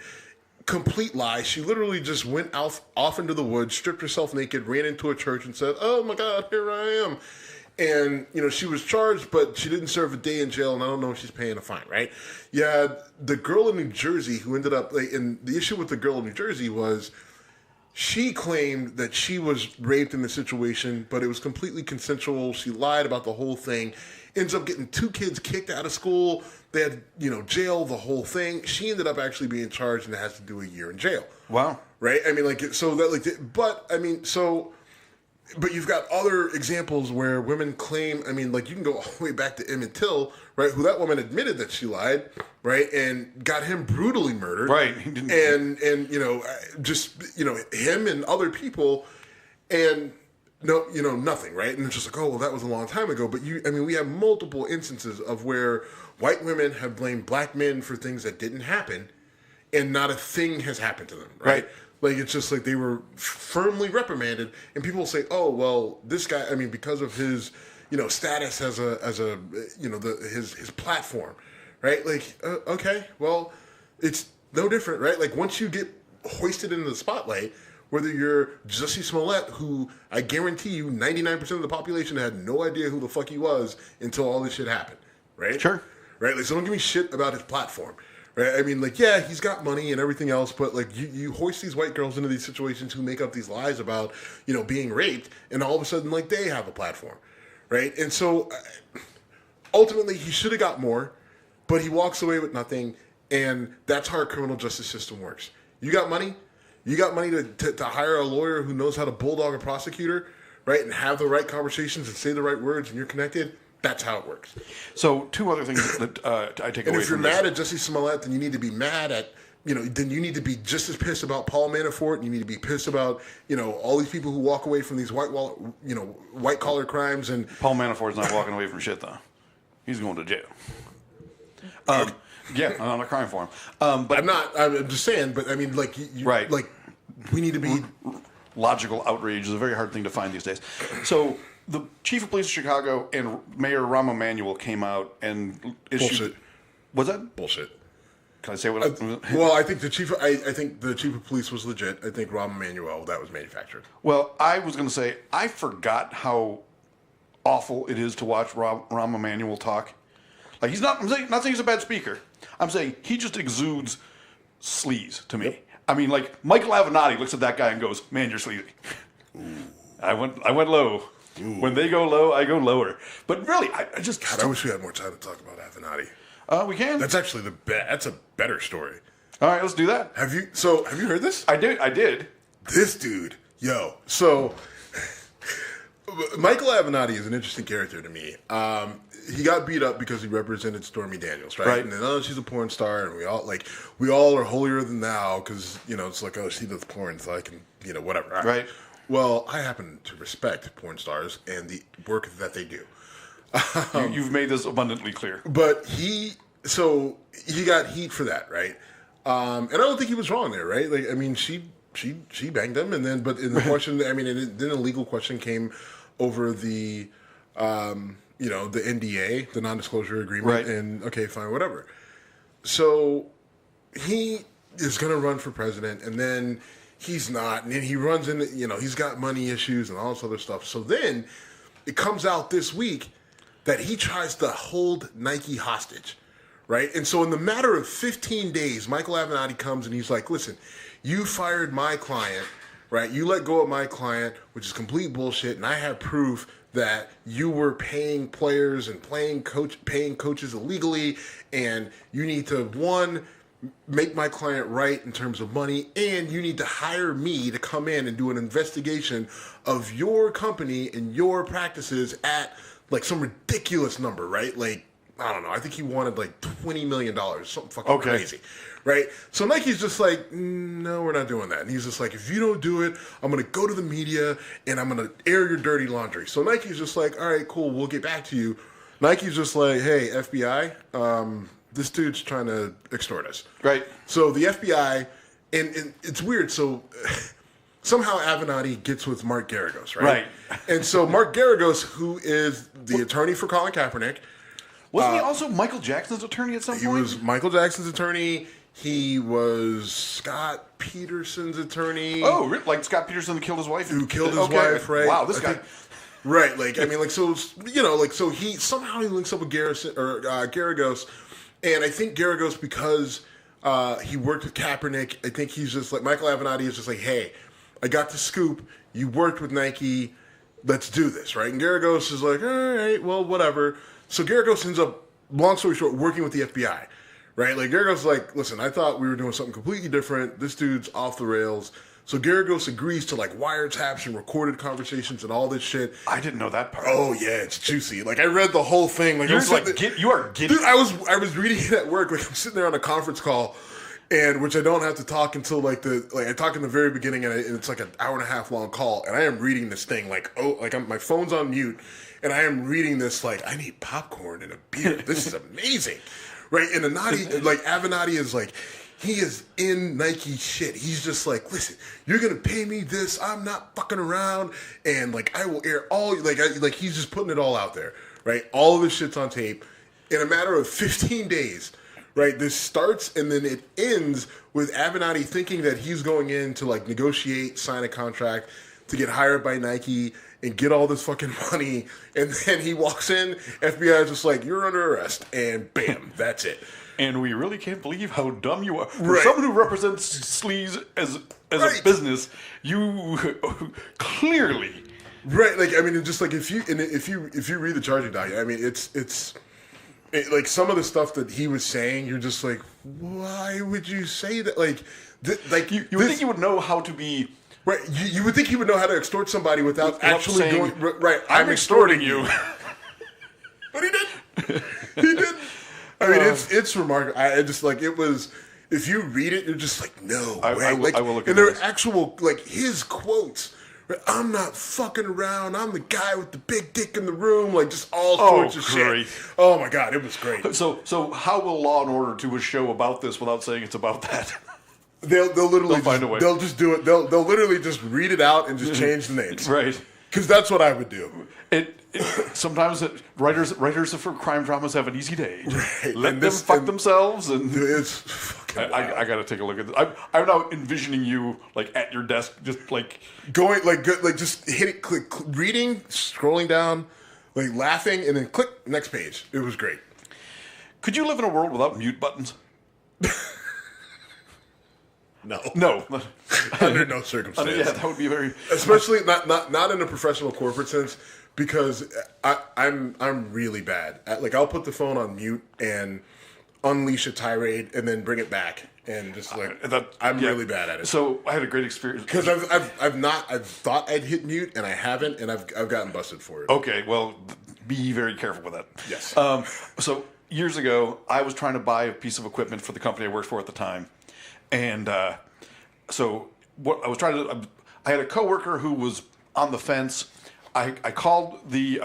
Complete lie. She literally just went off into the woods, stripped herself naked, ran into a church, and said, "Oh my God, here I am." And, she was charged, but she didn't serve a day in jail, and I don't know if she's paying a fine, right? Yeah, the girl in New Jersey who ended up, and the issue with the girl in New Jersey was She claimed that she was raped in the situation, but it was completely consensual. She lied about the whole thing. Ends up getting 2 kids kicked out of school. They had, jail, the whole thing. She ended up actually being charged and has to do a year in jail. Wow. Right? I mean, but you've got other examples where women claim, you can go all the way back to Emmett Till, right? Who that woman admitted that she lied, right? And got him brutally murdered. Right. And him and other people, and nothing, right? And it's just like, oh, well, that was a long time ago. But we have multiple instances of where white women have blamed black men for things that didn't happen, and not a thing has happened to them, right? Like, it's just like they were firmly reprimanded, and people will say, oh, well, this guy, because of his, status as his platform, right? Like, okay, well, it's no different, right? Like, once you get hoisted into the spotlight, whether you're Jussie Smollett, who I guarantee you 99% of the population had no idea who the fuck he was until all this shit happened, right? Sure. Right? Like, so don't give me shit about his platform. Right? He's got money and everything else, but you hoist these white girls into these situations who make up these lies about, being raped, and all of a sudden, they have a platform, right? And so, ultimately, he should have got more, but he walks away with nothing, and that's how our criminal justice system works. You got money to hire a lawyer who knows how to bulldog a prosecutor, right, and have the right conversations and say the right words, and you're connected. That's how it works. So 2 other things that I take away from this. And if you're mad at Jussie Smollett, then you need to be mad at, then you need to be just as pissed about Paul Manafort, and you need to be pissed about, all these people who walk away from these white collar crimes. And Paul Manafort's not walking away from shit, though. He's going to jail. Yeah, on a crime for him. But I'm just saying, but right. Like, we need to be. Logical outrage is a very hard thing to find these days. So, the chief of police of Chicago and Mayor Rahm Emanuel came out and issued. Bullshit. Was that bullshit? Can I say what? I think the chief. I think the chief of police was legit. I think Rahm Emanuel, that was manufactured. Well, I was going to say I forgot how awful it is to watch Rahm Emanuel talk. Like, he's not. I'm not saying he's a bad speaker. I'm saying he just exudes sleaze to me. Yep. Like Michael Avenatti looks at that guy and goes, "Man, you're sleazy." I went low. Ooh. When they go low, I go lower. But really, I wish we had more time to talk about Avenatti. We can. That's actually that's a better story. All right, let's do that. Have you heard this? I did. This dude, so Michael Avenatti is an interesting character to me. He got beat up because he represented Stormy Daniels, right? And then, she's a porn star, and we all are holier than thou because it's like, oh, she does porn, so I can whatever, right? Well, I happen to respect porn stars and the work that they do. You've made this abundantly clear. But he got heat for that, right? And I don't think he was wrong there, right? Like, she banged him, and then, but in the question, and then a legal question came over the, the NDA, the non-disclosure agreement, right. And okay, fine, whatever. So he is going to run for president, and then he's not, and then he runs into, he's got money issues and all this other stuff. So then it comes out this week that he tries to hold Nike hostage, right? And so in the matter of 15 days, Michael Avenatti comes and he's like, listen, you fired my client, right? You let go of my client, which is complete bullshit, and I have proof that you were paying players and paying coaches illegally, and you need to, one, make my client right in terms of money, and you need to hire me to come in and do an investigation of your company and your practices at like some ridiculous number, right? Like, I don't know. I think he wanted like $20 million, something fucking crazy, right? So Nike's just like, no, we're not doing that. And he's just like, if you don't do it, I'm going to go to the media and I'm going to air your dirty laundry. So Nike's just like, all right, cool, we'll get back to you. Nike's just like, hey, FBI, this dude's trying to extort us. Right. So the FBI, and it's weird, so somehow Avenatti gets with Mark Garagos, right? Right. And so Mark Garagos, who is the attorney for Colin Kaepernick. Wasn't he also Michael Jackson's attorney at some point? He was Michael Jackson's attorney. He was Scott Peterson's attorney. Oh, like Scott Peterson who killed his wife? Who killed his wife, right? Wow, this guy... Right, so he somehow he links up with Garagos, and I think Garagos, because he worked with Kaepernick, I think he's just like, Michael Avenatti is just like, hey, I got the scoop. You worked with Nike. Let's do this, right? And Garagos is like, all right, well, whatever. So Garagos ends up, long story short, working with the FBI, right? Like, Garagos is like, listen, I thought we were doing something completely different. This dude's off the rails. So Garagos agrees to, like, wiretaps and recorded conversations and all this shit. I didn't know that part. Oh, yeah, it's juicy. Like, I read the whole thing. Like, you are giddy. Dude, I was reading it at work. Like, I'm sitting there on a conference call, and which I don't have to talk until I talk in the very beginning, and it's like an hour and a half long call, and I am reading this thing my phone's on mute, and I am reading this like I need popcorn and a beer. This is amazing, right? And Avenatti is like, he is in Nike shit. He's just like, listen, you're gonna pay me this. I'm not fucking around, and like I will air all he's just putting it all out there, right? All of this shit's on tape in a matter of 15 days. Right, this starts and then it ends with Avenatti thinking that he's going in to like negotiate, sign a contract to get hired by Nike and get all this fucking money, and then he walks in, FBI is just like, you're under arrest, and bam, that's it. And we really can't believe how dumb you are. For someone who represents sleaze as a business, you clearly right. Like, I mean, it's just like if you read the charging document, I mean, it's. Like, some of the stuff that he was saying, you're just like, why would you say that? Like, you would think he would know how to be... Right, you would think he would know how to extort somebody without actually saying, going... Right, I'm extorting you. But he didn't. He didn't. I mean, it's remarkable. I just, like, it was... If you read it, you're just like, no way. I will look at and there this. are actual, like, his quotes... I'm not fucking around. I'm the guy with the big dick in the room. Like, just all sorts of great. shit. Oh, my God. It was great. So how will Law & Order do a show about this without saying it's about that? They'll literally find a way. They'll just do it. They'll literally just read it out and just change the names. Right. Because that's what I would do. Sometimes writers for crime dramas have an easy day. Right. Let them fuck themselves. And it's fucking I got to take a look at this. I'm now envisioning you like at your desk, just like going like just hit it, click, reading, scrolling down, like laughing, and then click next page. It was great. Could you live in a world without mute buttons? No. Under no circumstance. Yeah, that would be very... Especially not in a professional corporate sense, because I'm really bad at, like, I'll put the phone on mute and unleash a tirade and then bring it back and just like I'm really bad at it. So I had a great experience because I've thought I'd hit mute and I haven't, and I've gotten busted for it. Okay, well, be very careful with that. Yes. So years ago, I was trying to buy a piece of equipment for the company I worked for at the time. And so what I was trying to, I had a coworker who was on the fence. I called the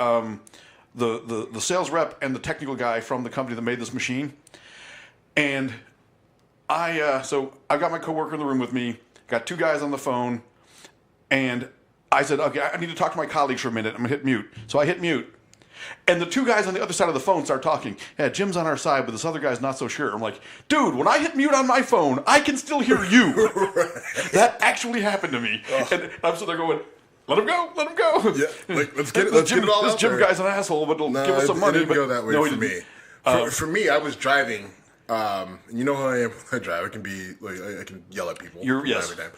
sales rep and the technical guy from the company that made this machine, and so I got my coworker in the room with me. Got two guys on the phone, and I said, okay, I need to talk to my colleagues for a minute. I'm gonna hit mute. So I hit mute. And the two guys on the other side of the phone start talking. Yeah, Jim's on our side, but this other guy's not so sure. I'm like, dude, when I hit mute on my phone, I can still hear you. That actually happened to me. Oh. And I'm sitting there going, let him go. Yeah, like, let's get it all this out Jim there. Guy's an asshole, but he'll give us some money. It didn't go that way for me. For me, I was driving. You know how I am when I drive. I can be like, I can yell at people. Yes. Every time.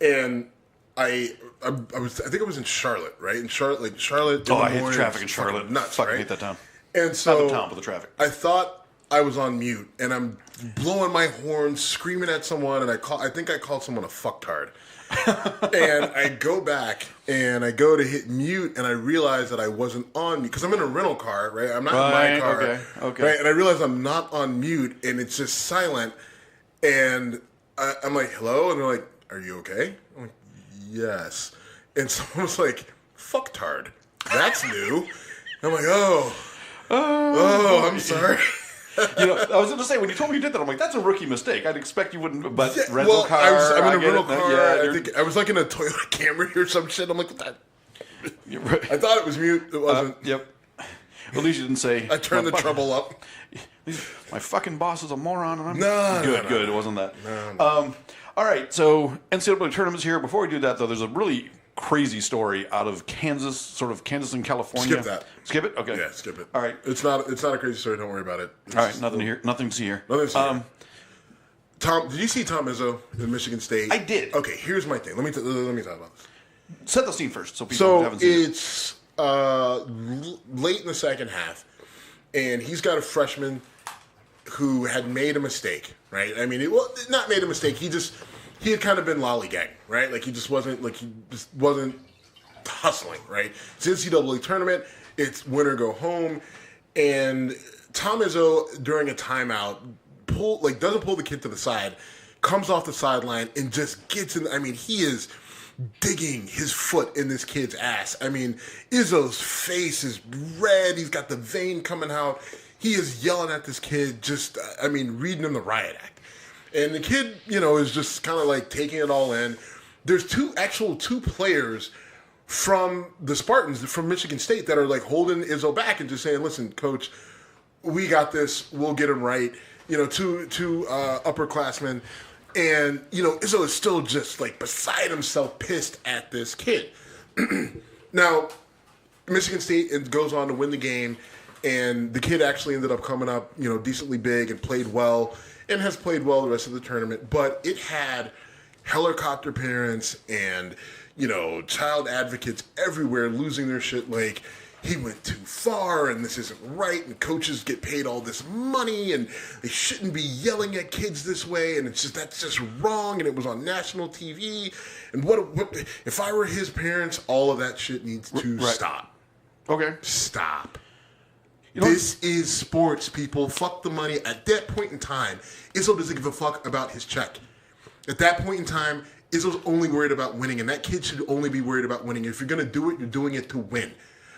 And I think I was in Charlotte, right? In Charlotte. Oh, I hate the traffic in Charlotte. Nuts, Fucking right? hate that town. And so not the town, but the traffic. I thought I was on mute, and I'm blowing my horn, screaming at someone, and I think I called someone a fucktard. And I go back and I go to hit mute, and I realize that I wasn't on mute because I'm in a rental car, right? I'm not in my car, okay. Right? And I realize I'm not on mute, and it's just silent. And I'm like, "Hello," and they're like, "Are you okay?" I'm like, "Yes." And someone was like, "Fucktard." That's new. I'm like, "Oh, I'm sorry." You know, I was going to say, when you told me you did that, I'm like, that's a rookie mistake. I'd expect you wouldn't, but yeah, rental car. I'm in a rental car. I think I was like in a Toyota Camry or some shit. I'm like, what that? I thought it was mute. It wasn't. Yep. At least you didn't say. I turned the treble up. My fucking boss is a moron. And I'm good. Good. It wasn't that. No. All right. So NCAA tournaments here. Before we do that, though, there's a really crazy story out of Kansas, sort of Kansas and California. Skip that. Skip it? Okay. Yeah, skip it. All right. It's not a crazy story. Don't worry about it. All right. Nothing to see here. Nothing to see here. Tom, did you see Tom Izzo in Michigan State? I did. Okay, here's my thing. Let me talk about this. Set the scene first, so people haven't seen it. It's late in the second half, and he's got a freshman who had made a mistake, right? I mean, not made a mistake. He had kind of been lollygagging, right? Like he just wasn't hustling, right? It's NCAA tournament. It's win or go home, and Tom Izzo during a timeout doesn't pull the kid to the side, comes off the sideline and just gets in. I mean, he is digging his foot in this kid's ass. I mean, Izzo's face is red. He's got the vein coming out. He is yelling at this kid, reading him the riot act. And the kid, is just kind of like taking it all in. There's two players from the Spartans, from Michigan State, that are like holding Izzo back and just saying, listen, coach, we got this. We'll get him right. Two upperclassmen. And, Izzo is still just like beside himself, pissed at this kid. Now, Michigan State goes on to win the game, and the kid actually ended up coming up, decently big and played well, and has played well the rest of the tournament. But it had helicopter parents and, child advocates everywhere losing their shit like, he went too far, and this isn't right, and coaches get paid all this money, and they shouldn't be yelling at kids this way, and that's just wrong, and it was on national TV, and what if I were his parents, all of that shit needs to stop. Okay. Stop. This is sports, people. Fuck the money. At that point in time, Izzo doesn't give a fuck about his check. At that point in time, Izzo's only worried about winning, and that kid should only be worried about winning. If you're going to do it, you're doing it to win.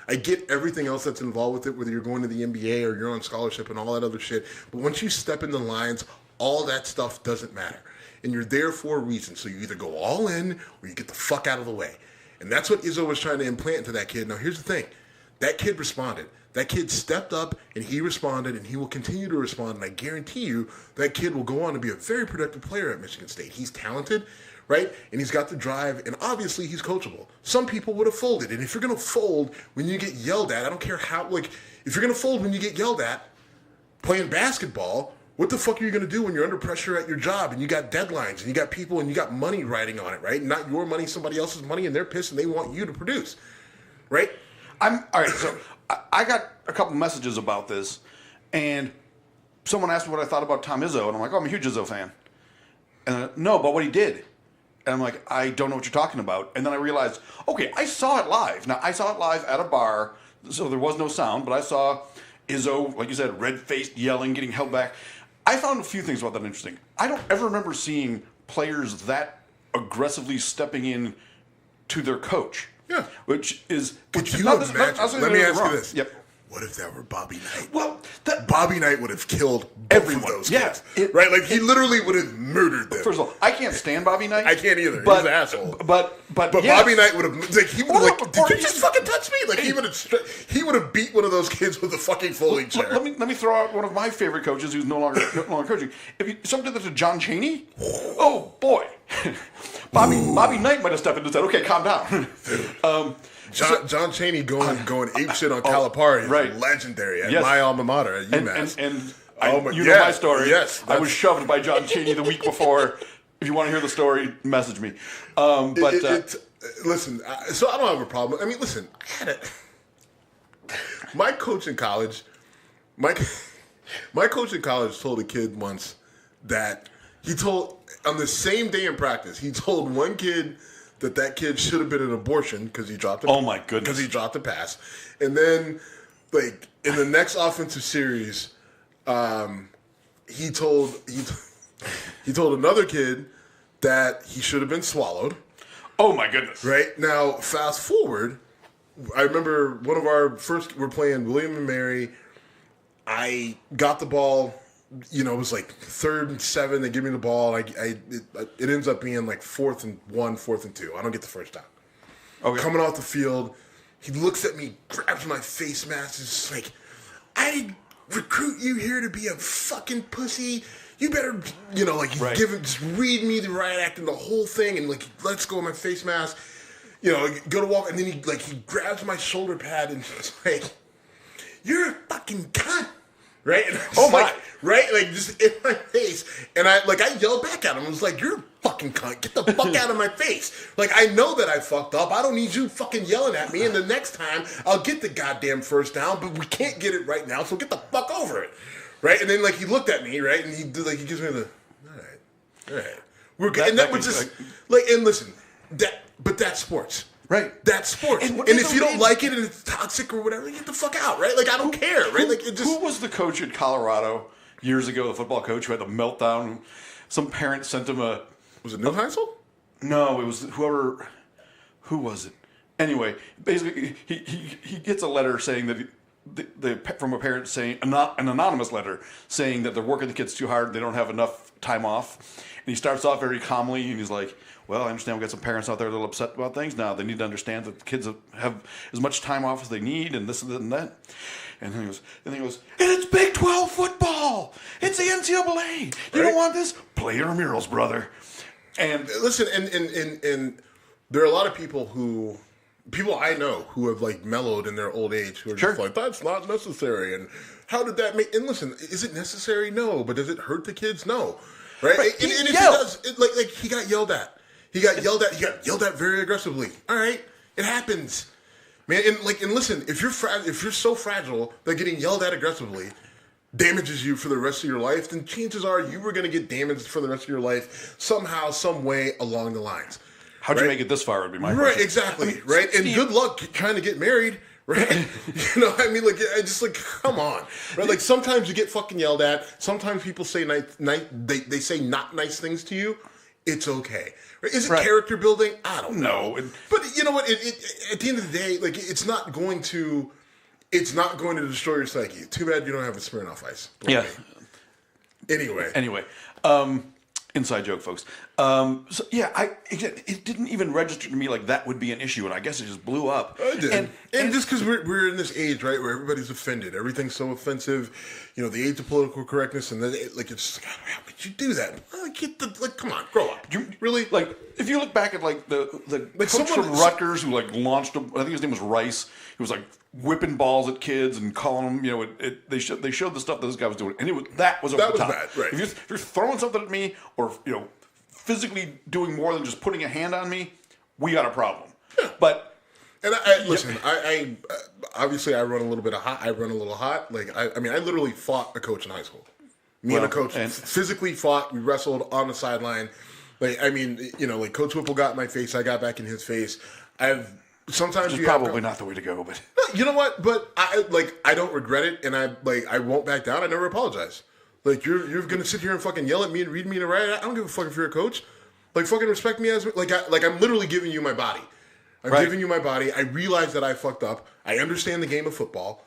I get everything else that's involved with it, whether you're going to the NBA or you're on scholarship and all that other shit. But once you step in the lines, all that stuff doesn't matter. And you're there for a reason. So you either go all in or you get the fuck out of the way. And that's what Izzo was trying to implant into that kid. Now, here's the thing. That kid responded. That kid stepped up and he responded, and he will continue to respond. And I guarantee you that kid will go on to be a very productive player at Michigan State. He's talented, right? And he's got the drive, and obviously he's coachable. Some people would have folded. And if you're going to fold when you get yelled at, I don't care how, if you're going to fold when you get yelled at playing basketball, what the fuck are you going to do when you're under pressure at your job and you got deadlines and you got people and you got money riding on it, right? Not your money, somebody else's money, and they're pissed and they want you to produce, right? All right, so I got a couple messages about this, and someone asked me what I thought about Tom Izzo, and I'm like, oh, I'm a huge Izzo fan. And no, but what he did. And I'm like, I don't know what you're talking about. And then I realized, okay, I saw it live. Now, I saw it live at a bar, so there was no sound, but I saw Izzo, like you said, red-faced, yelling, getting held back. I found a few things about that interesting. I don't ever remember seeing players that aggressively stepping in to their coach. Yeah. Which is... Could you imagine? Let me ask you this. Yep. What if that were Bobby Knight? Well, Bobby Knight would have killed everyone. Of those kids, right? Like, he literally would have murdered them. First of all, I can't stand Bobby Knight. I can't either. He's an asshole. But yes. Bobby Knight would have, he would have, did you just fucking touch me? Like, he would have beat one of those kids with a fucking folding chair. Let me throw out one of my favorite coaches who's no longer coaching. If something did that to John Chaney, oh boy, Bobby Knight might have stepped in and said, "Okay, calm down." John Chaney going ape shit on Calipari, right? Legendary at my alma mater at UMass. And know my story. Yes, I was shoved by John Chaney the week before. If you want to hear the story, message me. Listen, so I don't have a problem. I mean, listen, my coach in college told a kid once that on the same day in practice, he told one kid that kid should have been an abortion because he dropped oh my goodness, because he dropped a pass, and then like in the next offensive series, he told another kid that he should have been swallowed. Oh my goodness! Right now, fast forward, I remember we're playing William and Mary. I got the ball. It was like 3rd and 7. They give me the ball. It ends up being like 4th and 1, 4th and 2. I don't get the first down. Okay. Coming off the field, he looks at me, grabs my face mask, and is like, "I didn't recruit you here to be a fucking pussy. You better, just read me the riot act and the whole thing, and like, let's go with my face mask. Go to walk." And then he grabs my shoulder pad and he's like, "You're a fucking cunt." Right? And right? Like, just in my face. And I yelled back at him. I was like, you're a fucking cunt. Get the fuck out of my face. Like, I know that I fucked up. I don't need you fucking yelling at me. And the next time, I'll get the goddamn first down, but we can't get it right now, so get the fuck over it. Right? And then, like, he looked at me, right? And he gives me the, all right. We're good. And that was just, like, and listen, but that's sports. Right. That's sports. And if you don't like it and it's toxic or whatever, get the fuck out, right? Like, I don't care, right? Like, it just... Who was the coach in Colorado years ago, the football coach who had the meltdown? Some parent sent him a... Was it Neuheisel? No, it was whoever... Who was it? Anyway, basically, he gets a letter saying that... from a parent saying... An anonymous letter saying that they're working the kids too hard, they don't have enough time off. And he starts off very calmly, and he's like... Well, I understand we've got some parents out there a little upset about things. Now they need to understand that the kids have as much time off as they need, and this and that. And then he goes, and it's Big 12 football. It's the NCAA. You don't want this? Play your murals, brother. And listen, and there are a lot of people I know who have like mellowed in their old age who are just like, that's not necessary. And how did that make? And listen, is it necessary? No, but does it hurt the kids? No, right? And if it does, like he got yelled at. He got yelled at. He got yelled at very aggressively. All right, it happens, man. And listen, if you're so fragile that getting yelled at aggressively damages you for the rest of your life, then chances are you were going to get damaged for the rest of your life somehow, some way along the lines. How'd you make it this far? Would be my question. Right, exactly. Right, and good luck trying to get married. Right, I mean, like, I just like, come on, right? Like, sometimes you get fucking yelled at. Sometimes people say they say not nice things to you. It's okay. Is it character building? I don't know. But you know what? At the end of the day, like, it's not going to destroy your psyche. Too bad you don't have a Smirnoff Ice. Yeah. Anyway. Inside joke, folks. So yeah, it didn't even register to me like that would be an issue, and I guess it just blew up. I did. And just because we're in this age, right, where everybody's offended, everything's so offensive. You know, the age of political correctness, and then it's just like, how could you do that? Come on, grow up. You really like if you look back at like the coach from Rutgers who like launched. I think his name was Rice. He was like whipping balls at kids and calling them. You know, they showed the stuff that this guy was doing, and that was over the top. Bad, right? If you're throwing something at me, or physically doing more than just putting a hand on me, we got a problem. Yeah. But listen, I obviously I run a little bit hot. I run a little hot. Like I literally fought a coach in high school. Me and a coach physically fought. We wrestled on the sideline. Like like Coach Whipple got in my face. I got back in his face. Sometimes it's probably not the way to go, but you know what? But I don't regret it, and I won't back down. I never apologize. Like you're gonna sit here and fucking yell at me and read me to write. I don't give a fuck if you're a coach. Like fucking respect me as I'm literally giving you my body. I'm giving you my body. I realize that I fucked up. I understand the game of football.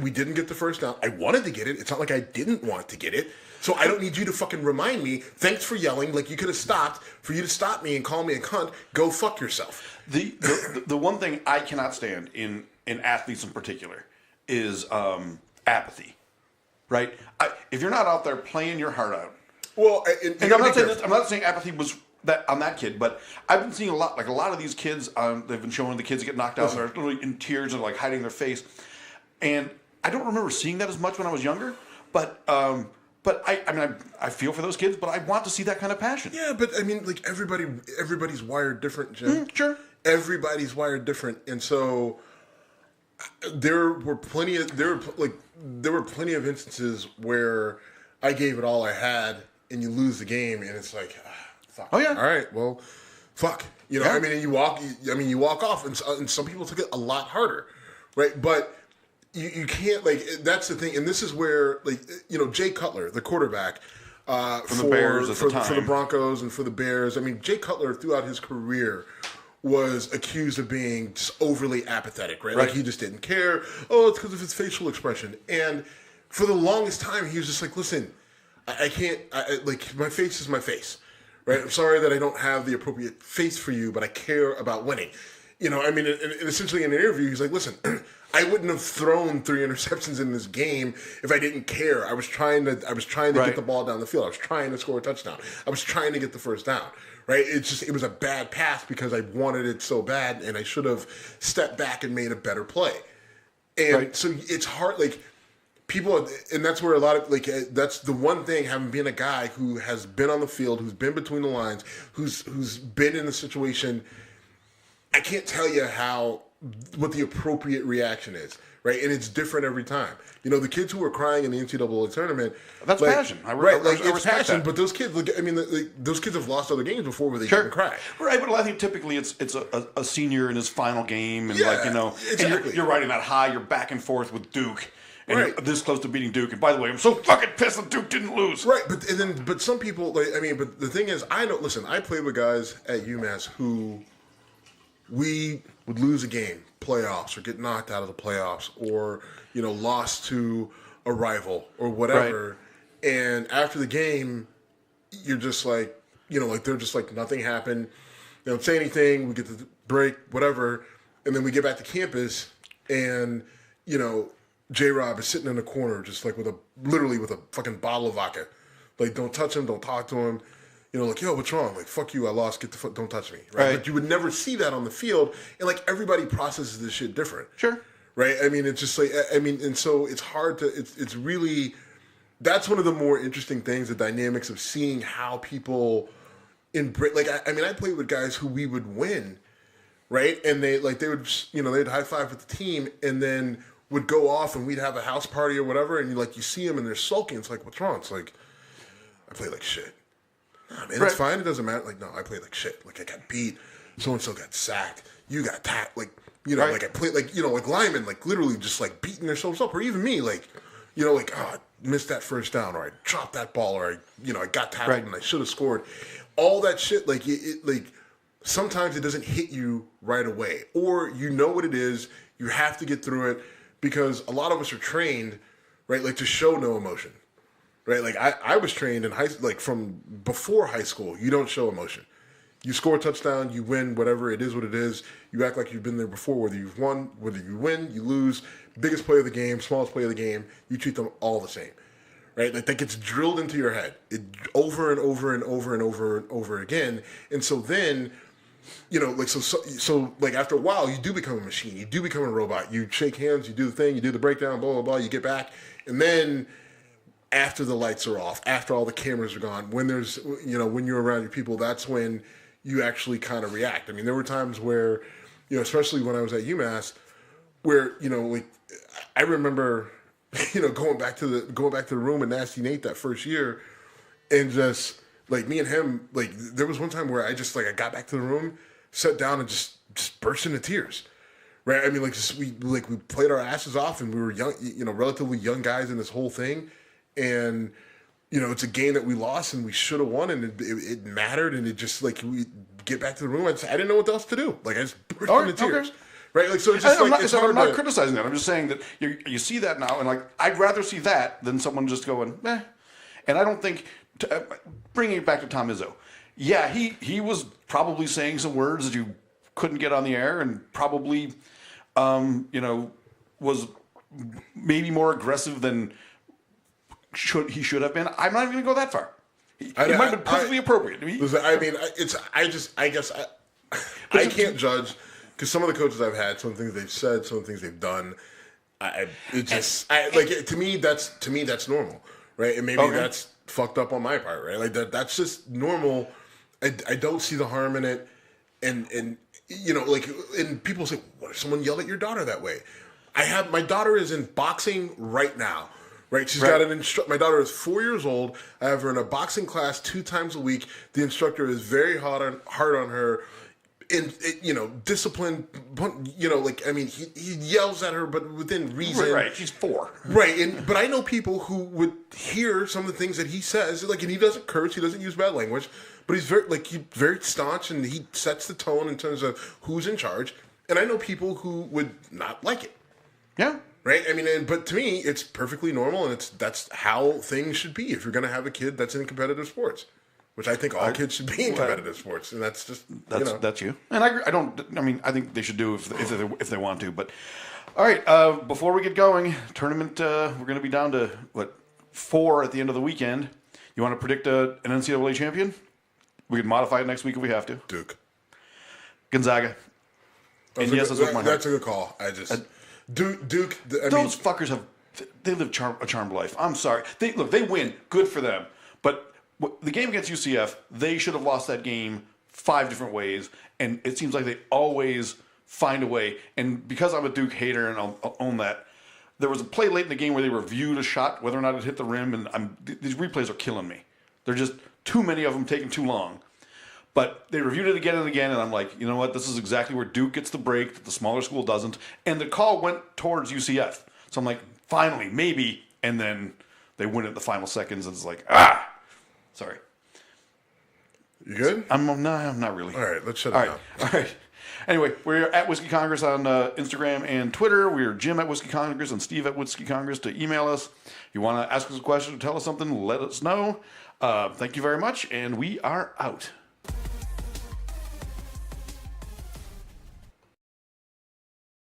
We didn't get the first down. I wanted to get it. It's not like I didn't want to get it. So I don't need you to fucking remind me. Thanks for yelling. Like you could have stopped. For you to stop me and call me a cunt, go fuck yourself. The one thing I cannot stand in athletes in particular is apathy. Right? If you're not out there playing your heart out. Well, I'm not saying apathy was that on that kid, but I've been seeing a lot of these kids. They've been showing the kids get knocked out and they're literally in tears and like hiding their face. And I don't remember seeing that as much when I was younger, but I feel for those kids, but I want to see that kind of passion. Yeah, but I mean, like everybody's wired different, Jim. Sure. Everybody's wired different, and so there were plenty of instances where I gave it all I had, and you lose the game, and it's like, fuck. Oh yeah. All right, well, fuck. I mean, you walk off, and some people took it a lot harder, right? But you can't, like, that's the thing, and this is where, like, Jay Cutler, the quarterback, for the Bears at the time. For the Broncos and for the Bears. I mean, Jay Cutler throughout his career was accused of being just overly apathetic, right? Like he just didn't care. Oh, it's because of his facial expression. And for the longest time, he was just like, listen, I can't, my face is my face, right? I'm sorry that I don't have the appropriate face for you, but I care about winning. And essentially in an interview, he's like, listen, I wouldn't have thrown 3 interceptions in this game if I didn't care. I was trying to get the ball down the field. I was trying to score a touchdown. I was trying to get the first down. Right? It was a bad pass because I wanted it so bad, and I should have stepped back and made a better play. And so it's hard. Like, people, and that's where a lot of that's the one thing, having been a guy who has been on the field, who's been between the lines, who's been in the situation. I can't tell you what the appropriate reaction is, right? And it's different every time. The kids who were crying in the NCAA tournament. That's passion. It's passion. That. But those kids, those kids have lost other games before where they didn't cry. Right, but I think typically it's a senior in his final game, and exactly. and you're riding that high. You're back and forth with Duke. And you're this close to beating Duke. And by the way, I'm so fucking pissed that Duke didn't lose. Right, but some people, but the thing is, I played with guys at UMass who we would lose a game, playoffs, or get knocked out of the playoffs, or lost to a rival or whatever. Right. And after the game, you're just like, they're just like nothing happened. They don't say anything. We get to the break, whatever, and then we get back to campus, and J-Rob is sitting in the corner, just like literally with a fucking bottle of vodka. Like, don't touch him, don't talk to him. Yo, what's wrong? Like, fuck you, I lost, don't touch me. Right? But you would never see that on the field, and everybody processes this shit different. Sure. Right? I mean, it's just and so it's hard to, it's really, that's one of the more interesting things, the dynamics of seeing how people I played with guys who we would win, right? And they would, they'd high five with the team, and then would go off, and we'd have a house party or whatever, and you see them and they're sulking. It's like, what's wrong? It's like, I played like shit. Nah, man, it's fine. It doesn't matter. Like, no, I played like shit. Like, I got beat. So and so got sacked. You got tapped. Like, I played like linemen, literally just beating themselves up, or even me, I missed that first down, or I dropped that ball, or I got tackled and I should have scored. All that shit, sometimes it doesn't hit you right away, or what it is. You have to get through it. Because a lot of us are trained, right, to show no emotion, right? I was trained in from before high school, you don't show emotion. You score a touchdown, you win, whatever, it is what it is. You act like you've been there before, whether you've won, whether you win, you lose, biggest play of the game, smallest play of the game, you treat them all the same, right? That gets drilled into your head over and over and over and over and over again. And so then, so after a while, you do become a machine. You do become a robot. You shake hands, you do the thing, you do the breakdown, blah, blah, blah, you get back. And then after the lights are off, after all the cameras are gone, when there's, when you're around your people, that's when you actually kind of react. I mean, there were times where, especially when I was at UMass, where, I remember, going back to the room with Nasty Nate that first year, and just, me and him, there was one time where I just, I got back to the room, sat down, and just burst into tears, right? I mean, we played our asses off, and we were young, relatively young guys in this whole thing, and, it's a game that we lost, and we should have won, and it mattered, and it just, we get back to the room, I didn't know what else to do. I just burst into tears. Okay. Right, so it's just I'm not criticizing that. I'm just saying that you see that now, and I'd rather see that than someone just going, meh. And I don't think, bringing it back to Tom Izzo, yeah, he was probably saying some words that you couldn't get on the air, and probably, was maybe more aggressive than he should have been. I'm not even going to go that far. It might have been perfectly appropriate. I guess I can't judge, because some of the coaches I've had, some things they've said, some things they've done, to me that's normal, right? And maybe that's fucked up on my part, right? That's just normal. I don't see the harm in it, and and people say, what if someone yelled at your daughter that way? My daughter is in boxing right now. Right, she's got an my daughter is 4 years old. I have her in a boxing class 2 times a week. The instructor is very hard on her, and discipline. He yells at her, but within reason. Right, she's 4. Right, but I know people who would hear some of the things that he says, and he doesn't curse, he doesn't use bad language, but he's very staunch, and he sets the tone in terms of who's in charge. And I know people who would not like it. Yeah. Right? I mean, but to me, it's perfectly normal, and that's how things should be if you're going to have a kid that's in competitive sports, which I think all kids should be in competitive sports, and that's just, That's you. And I think they should do if they want to. But, all right, before we get going, tournament, we're going to be down to, 4 at the end of the weekend. You want to predict an NCAA champion? We can modify it next week if we have to. Duke. Gonzaga. That's a good call. Duke. Those fuckers have they live a charmed life. I'm sorry. They win. Good for them. But the game against UCF, they should have lost that game 5 different ways, and it seems like they always find a way. And because I'm a Duke hater, and I'll own that, there was a play late in the game where they reviewed a shot, whether or not it hit the rim, and these replays are killing me. They're just too many of them, taking too long. But they reviewed it again and again, and I'm like, you know what? This is exactly where Duke gets the break that the smaller school doesn't. And the call went towards UCF. So I'm like, finally, maybe. And then they win it in the final seconds, and it's like, sorry. You good? I'm not really. All right, let's shut it down. All right. Anyway, we're at Whiskey Congress on Instagram and Twitter. We're Jim at Whiskey Congress and Steve at Whiskey Congress to email us. If you want to ask us a question or tell us something, let us know. Thank you very much, and we are out.